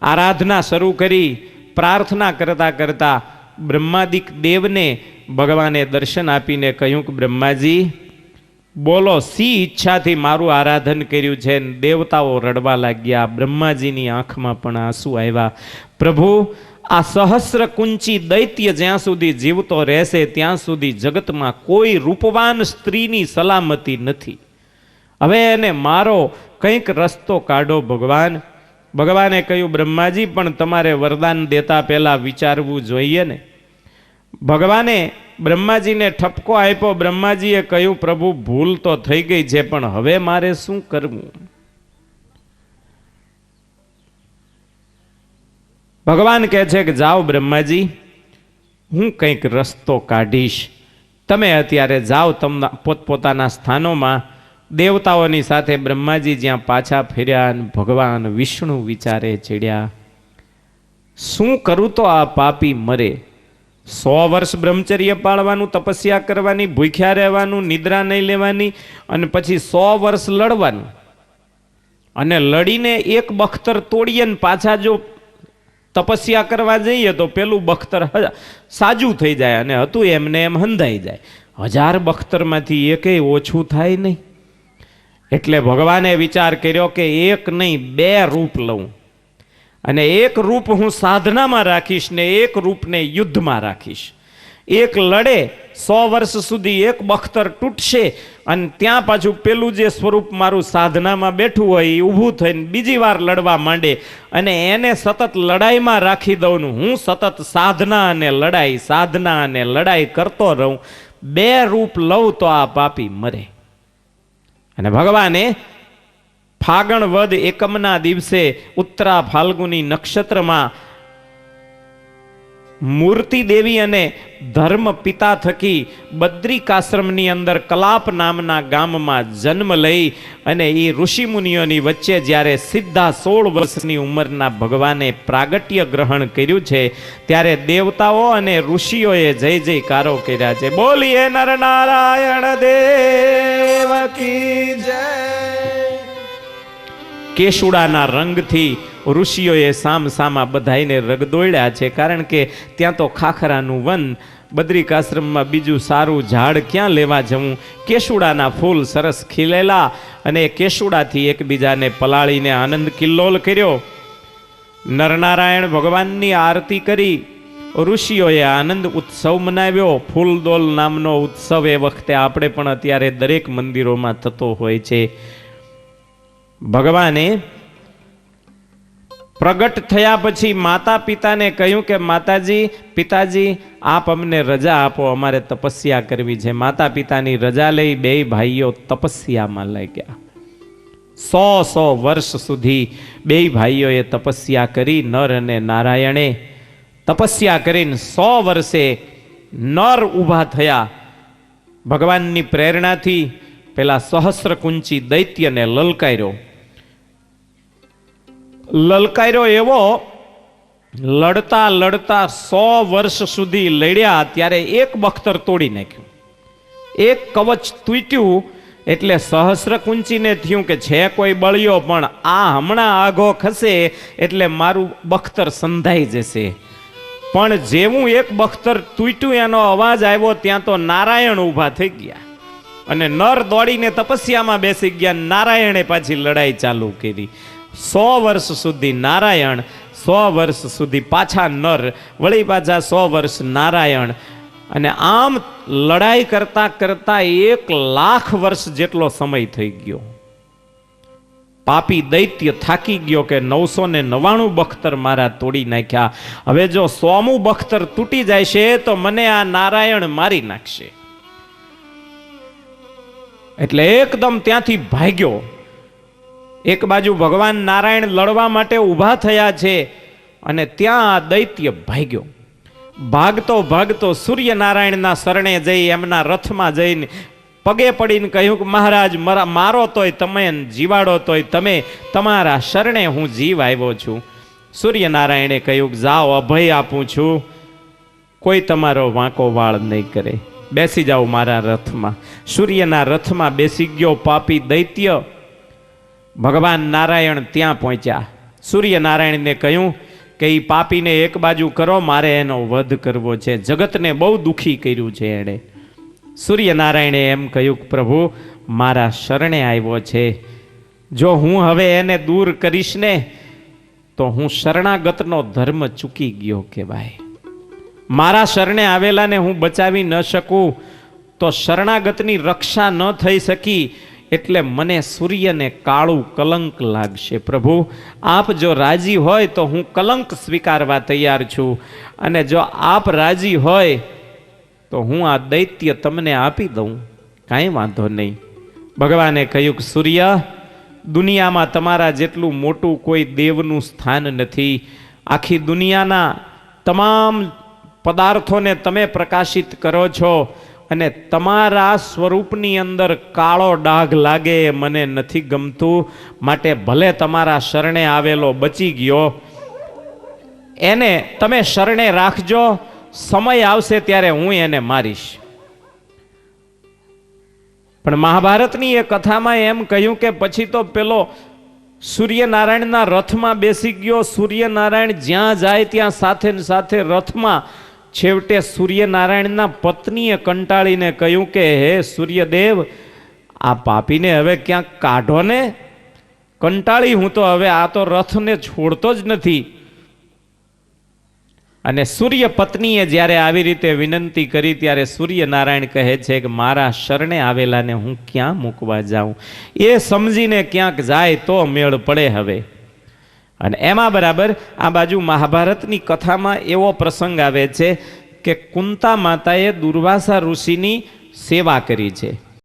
આરાધના શરૂ કરી. પ્રાર્થના કરતા કરતા બ્રહ્માદિક દેવને ભગવાને દર્શન આપીને કહ્યું કે બ્રહ્માજી, બોલો, સી ઈચ્છાથી મારું આરાધન કર્યું છે? દેવતાઓ રડવા લાગ્યા. બ્રહ્માજીની આંખમાં પણ આંસુ આવ્યા. પ્રભુ, આ સહસ્ર કુંચી દૈત્ય જ્યાં સુધી જીવતો રહેશે ત્યાં સુધી જગતમાં કોઈ રૂપવાન સ્ત્રીની સલામતી નથી. હવે એને મારો, કંઈક રસ્તો કાઢો ભગવાન. ભગવાને કહ્યું, બ્રહ્માજી, પણ તમારે વરદાન દેતા પહેલા વિચારવું જોઈએ ને. ભગવાને બ્રહ્માજીને ઠપકો આપ્યો. બ્રહ્માજીએ કહ્યું, પ્રભુ, ભૂલ તો થઈ ગઈ છે, પણ હવે મારે શું કરવું? ભગવાન કહે છે કે જાઓ બ્રહ્માજી, હું કંઈક રસ્તો કાઢીશ. તમે અત્યારે જાઓ પોતપોતાના સ્થાનોમાં. દેવતાઓની સાથે બ્રહ્માજી જ્યાં પાછા ફર્યા, ભગવાન વિષ્ણુ વિચારે ચડ્યા, શું કરું તો આ પાપી મરે? 100 વર્ષ બ્રહ્મચર્ય પાળવાનું, તપસ્યા કરવાની, ભૂખ્યા રહેવાનું, નિદ્રા નહીં લેવાની, અને પછી 100 વર્ષ લડવાનું. અને લડીને એક બખ્તર તોડીએ ને પાછા જો તપસ્યા કરવા જઈએ તો પેલું બખ્તર સાજું થઈ જાય અને હતું એમને એમ હંધાઈ જાય. 1000 બખ્તરમાંથી એકેય ઓછું થાય નહીં. એટલે ભગવાને વિચાર કર્યો કે એક નહીં 2 રૂપ લઉં, અને એક રૂપ હું સાધનામાં રાખીશ ને એક રૂપને યુદ્ધમાં રાખીશ. એક લડે 100 વર્ષ સુધી એક બખ્તર તૂટશે, અને ત્યાં પાછું પેલું જે સ્વરૂપ મારું સાધનામાં બેઠું હોય એ ઊભું થઈને બીજી વાર લડવા માંડે, અને એને સતત લડાઈમાં રાખી દઉં. હું સતત સાધના અને લડાઈ કરતો રહું. 2 રૂપ લઉં તો આ પાપી મરે. અને ભગવાને ફાગણ વદ એકમના દિવસે ઉત્તરા ફાલ્ગુની નક્ષત્રમાં મૂર્તિ દેવી અને ધર્મ પિતા થકી બદ્રિકાશ્રમની અંદર કલાપ નામના ગામમાં જન્મ લઈ અને એ ઋષિ મુનિઓની વચ્ચે જ્યારે સીધા 16 વર્ષની ઉંમરના ભગવાને પ્રાગટ્ય ગ્રહણ કર્યું છે, ત્યારે દેવતાઓ અને ઋષિઓએ જય જયકારો કર્યા છે. બોલીએ નર નારાયણ દેવ કી જય. કેસુડાના રંગથી ઋષિઓએ સામસામા બધાઈને રગદોડ્યા છે, કારણ કે ત્યાં તો ખાખરાનું વન, બદ્રિકાશ્રમમાં બીજું સારું ઝાડ ક્યાં લેવા જવું. કેસુડાના ફૂલ સરસ ખીલેલા અને કેસુડાથી એકબીજાને પલાળીને આનંદ કિલ્લોલ કર્યો. નરનારાયણ ભગવાનની આરતી કરી ઋષિઓએ આનંદ ઉત્સવ મનાવ્યો. ફૂલદોલ નામનો ઉત્સવ એ વખતે આપણે પણ અત્યારે દરેક મંદિરોમાં થતો હોય છે. ભગવાને પ્રગટ થયા પછી માતા પિતાને કહ્યું કે માતાજી, પિતાજી, આપ અમને રજા આપો, અમારે તપસ્યા કરવી છે. માતા પિતાની રજા લઈ બે ભાઈઓ તપસ્યામાં લાગ્યા. 100 વર્ષ સુધી બે ભાઈઓએ તપસ્યા કરી. નર અને નારાયણે તપસ્યા કરીને 100 વર્ષે નર ઊભા થયા. ભગવાનની પ્રેરણાથી પેલા સહસ્રકુંચી દૈત્યને લલકાર્યો એવો લડતા લડતા 100 વર્ષ સુધી લડ્યા. ત્યારે એક બખ્તર તોડી નાખ્યું, એક કવચ તૂટ્યું. એટલે સહસ્રકુંચીને થયું કે છે કોઈ બળ્યો, પણ આ હમણાં આઘો ખસે એટલે મારું બખ્તર સંધાઈ જશે. પણ જેવું એક બખ્તર તૂટ્યું એનો અવાજ આવ્યો ત્યાં તો નારાયણ ઊભા થઈ ગયા અને નર દોડીને તપસ્યામાં બેસી ગયા. નારાયણે પાછી લડાઈ ચાલુ કરી. 100 વર્ષ સુધી નારાયણ, 100 વર્ષ સુધી પાછા નર, વળી પાછા 100 વર્ષ નારાયણ. અને આમ લડાઈ કરતા કરતા 1,00,000 વર્ષ જેટલો સમય થઈ ગયો. પાપી દૈત્ય થાકી ગયો કે 999 બખ્તર મારા તોડી નાખ્યા, હવે જો 100મું બખ્તર તૂટી જાય છે તો મને આ નારાયણ મારી નાખશે. એટલે એકદમ ત્યાંથી ભાગ્યો. એક બાજુ ભગવાન નારાયણ લડવા માટે ઊભા થયા છે અને ત્યાં આ દૈત્ય ભાગ્યો. ભાગતો ભાગતો સૂર્યનારાયણના શરણે જઈ એમના રથમાં જઈને પગે પડીને કહ્યું કે મહારાજ, મારો તોય તમે, જીવાડો તોય તમે, તમારા શરણે હું જીવ આવ્યો છું. સૂર્યનારાયણે કહ્યું કે જાઓ, અભય આપું છું, કોઈ તમારો વાંકો વાળ નહીં કરે, બેસી જાઓ મારા રથમાં. સૂર્યના રથમાં બેસી ગયો પાપી દૈત્ય. ભગવાન નારાયણ ત્યાં પહોંચ્યા. સૂર્યનારાયણને કહ્યું કે એ પાપીને એક બાજુ કરો, મારે એનો વધ કરવો છે. જગતને બહુ દુઃખી કર્યું છે એણે. સૂર્યનારાયણે એમ કહ્યું કે પ્રભુ, મારા શરણે આવ્યો છે, જો હું હવે એને દૂર કરીશ ને તો હું શરણાગતનો ધર્મ ચૂકી ગયો કહેવાય. મારા શરણે આવેલાને હું બચાવી ન શકું તો શરણાગતની રક્ષા ન થઈ શકી, એટલે મને સૂર્યને કાળું કલંક લાગશે. પ્રભુ, આપ જો રાજી હોય તો હું કલંક સ્વીકારવા તૈયાર છું, અને જો આપ રાજી હોય તો હું આ દૈત્ય તમને આપી દઉં, કાંઈ વાંધો નહીં. ભગવાને કહ્યું કે સૂર્ય, દુનિયામાં તમારા જેટલું મોટું કોઈ દેવનું સ્થાન નથી. આખી દુનિયાના તમામ પદાર્થોને તમે પ્રકાશિત કરો છો, અને તમારા સ્વરૂપની અંદર કાળો ડાઘ લાગે એ મને નથી ગમતું. માટે ભલે તમારા શરણે આવેલો બચી ગયો, એને તમે શરણે રાખજો, સમય આવશે ત્યારે હું એને મારીશ. પણ મહાભારતની એ કથામાં એમ કહ્યું કે પછી તો પેલો સૂર્યનારાયણના રથમાં બેસી ગયો. સૂર્યનારાયણ જ્યાં જાય ત્યાં સાથે ને સાથે રથમાં. છેવટે સૂર્યનારાયણના પત્નીએ કંટાળીને કહ્યું કે હે સૂર્યદેવ, આ પાપીને હવે ક્યાંક કાઢો ને. કંટાળી હું તો હવે આ તો રથને છોડતો જ નથી. અને સૂર્ય પત્નીએ જ્યારે આવી રીતે વિનંતી કરી ત્યારે સૂર્યનારાયણ કહે છે કે મારા શરણે આવેલાને હું ક્યાં મૂકવા જાઉં, એ સમજીને ક્યાંક જાય તો મેળ પડે હવે. અને એમાં બરાબર આ બાજુ મહાભારતની કથામાં એવો પ્રસંગ આવે છે કે કુંતા માતાએ દુર્વાસા ઋષિની સેવા કરી છે.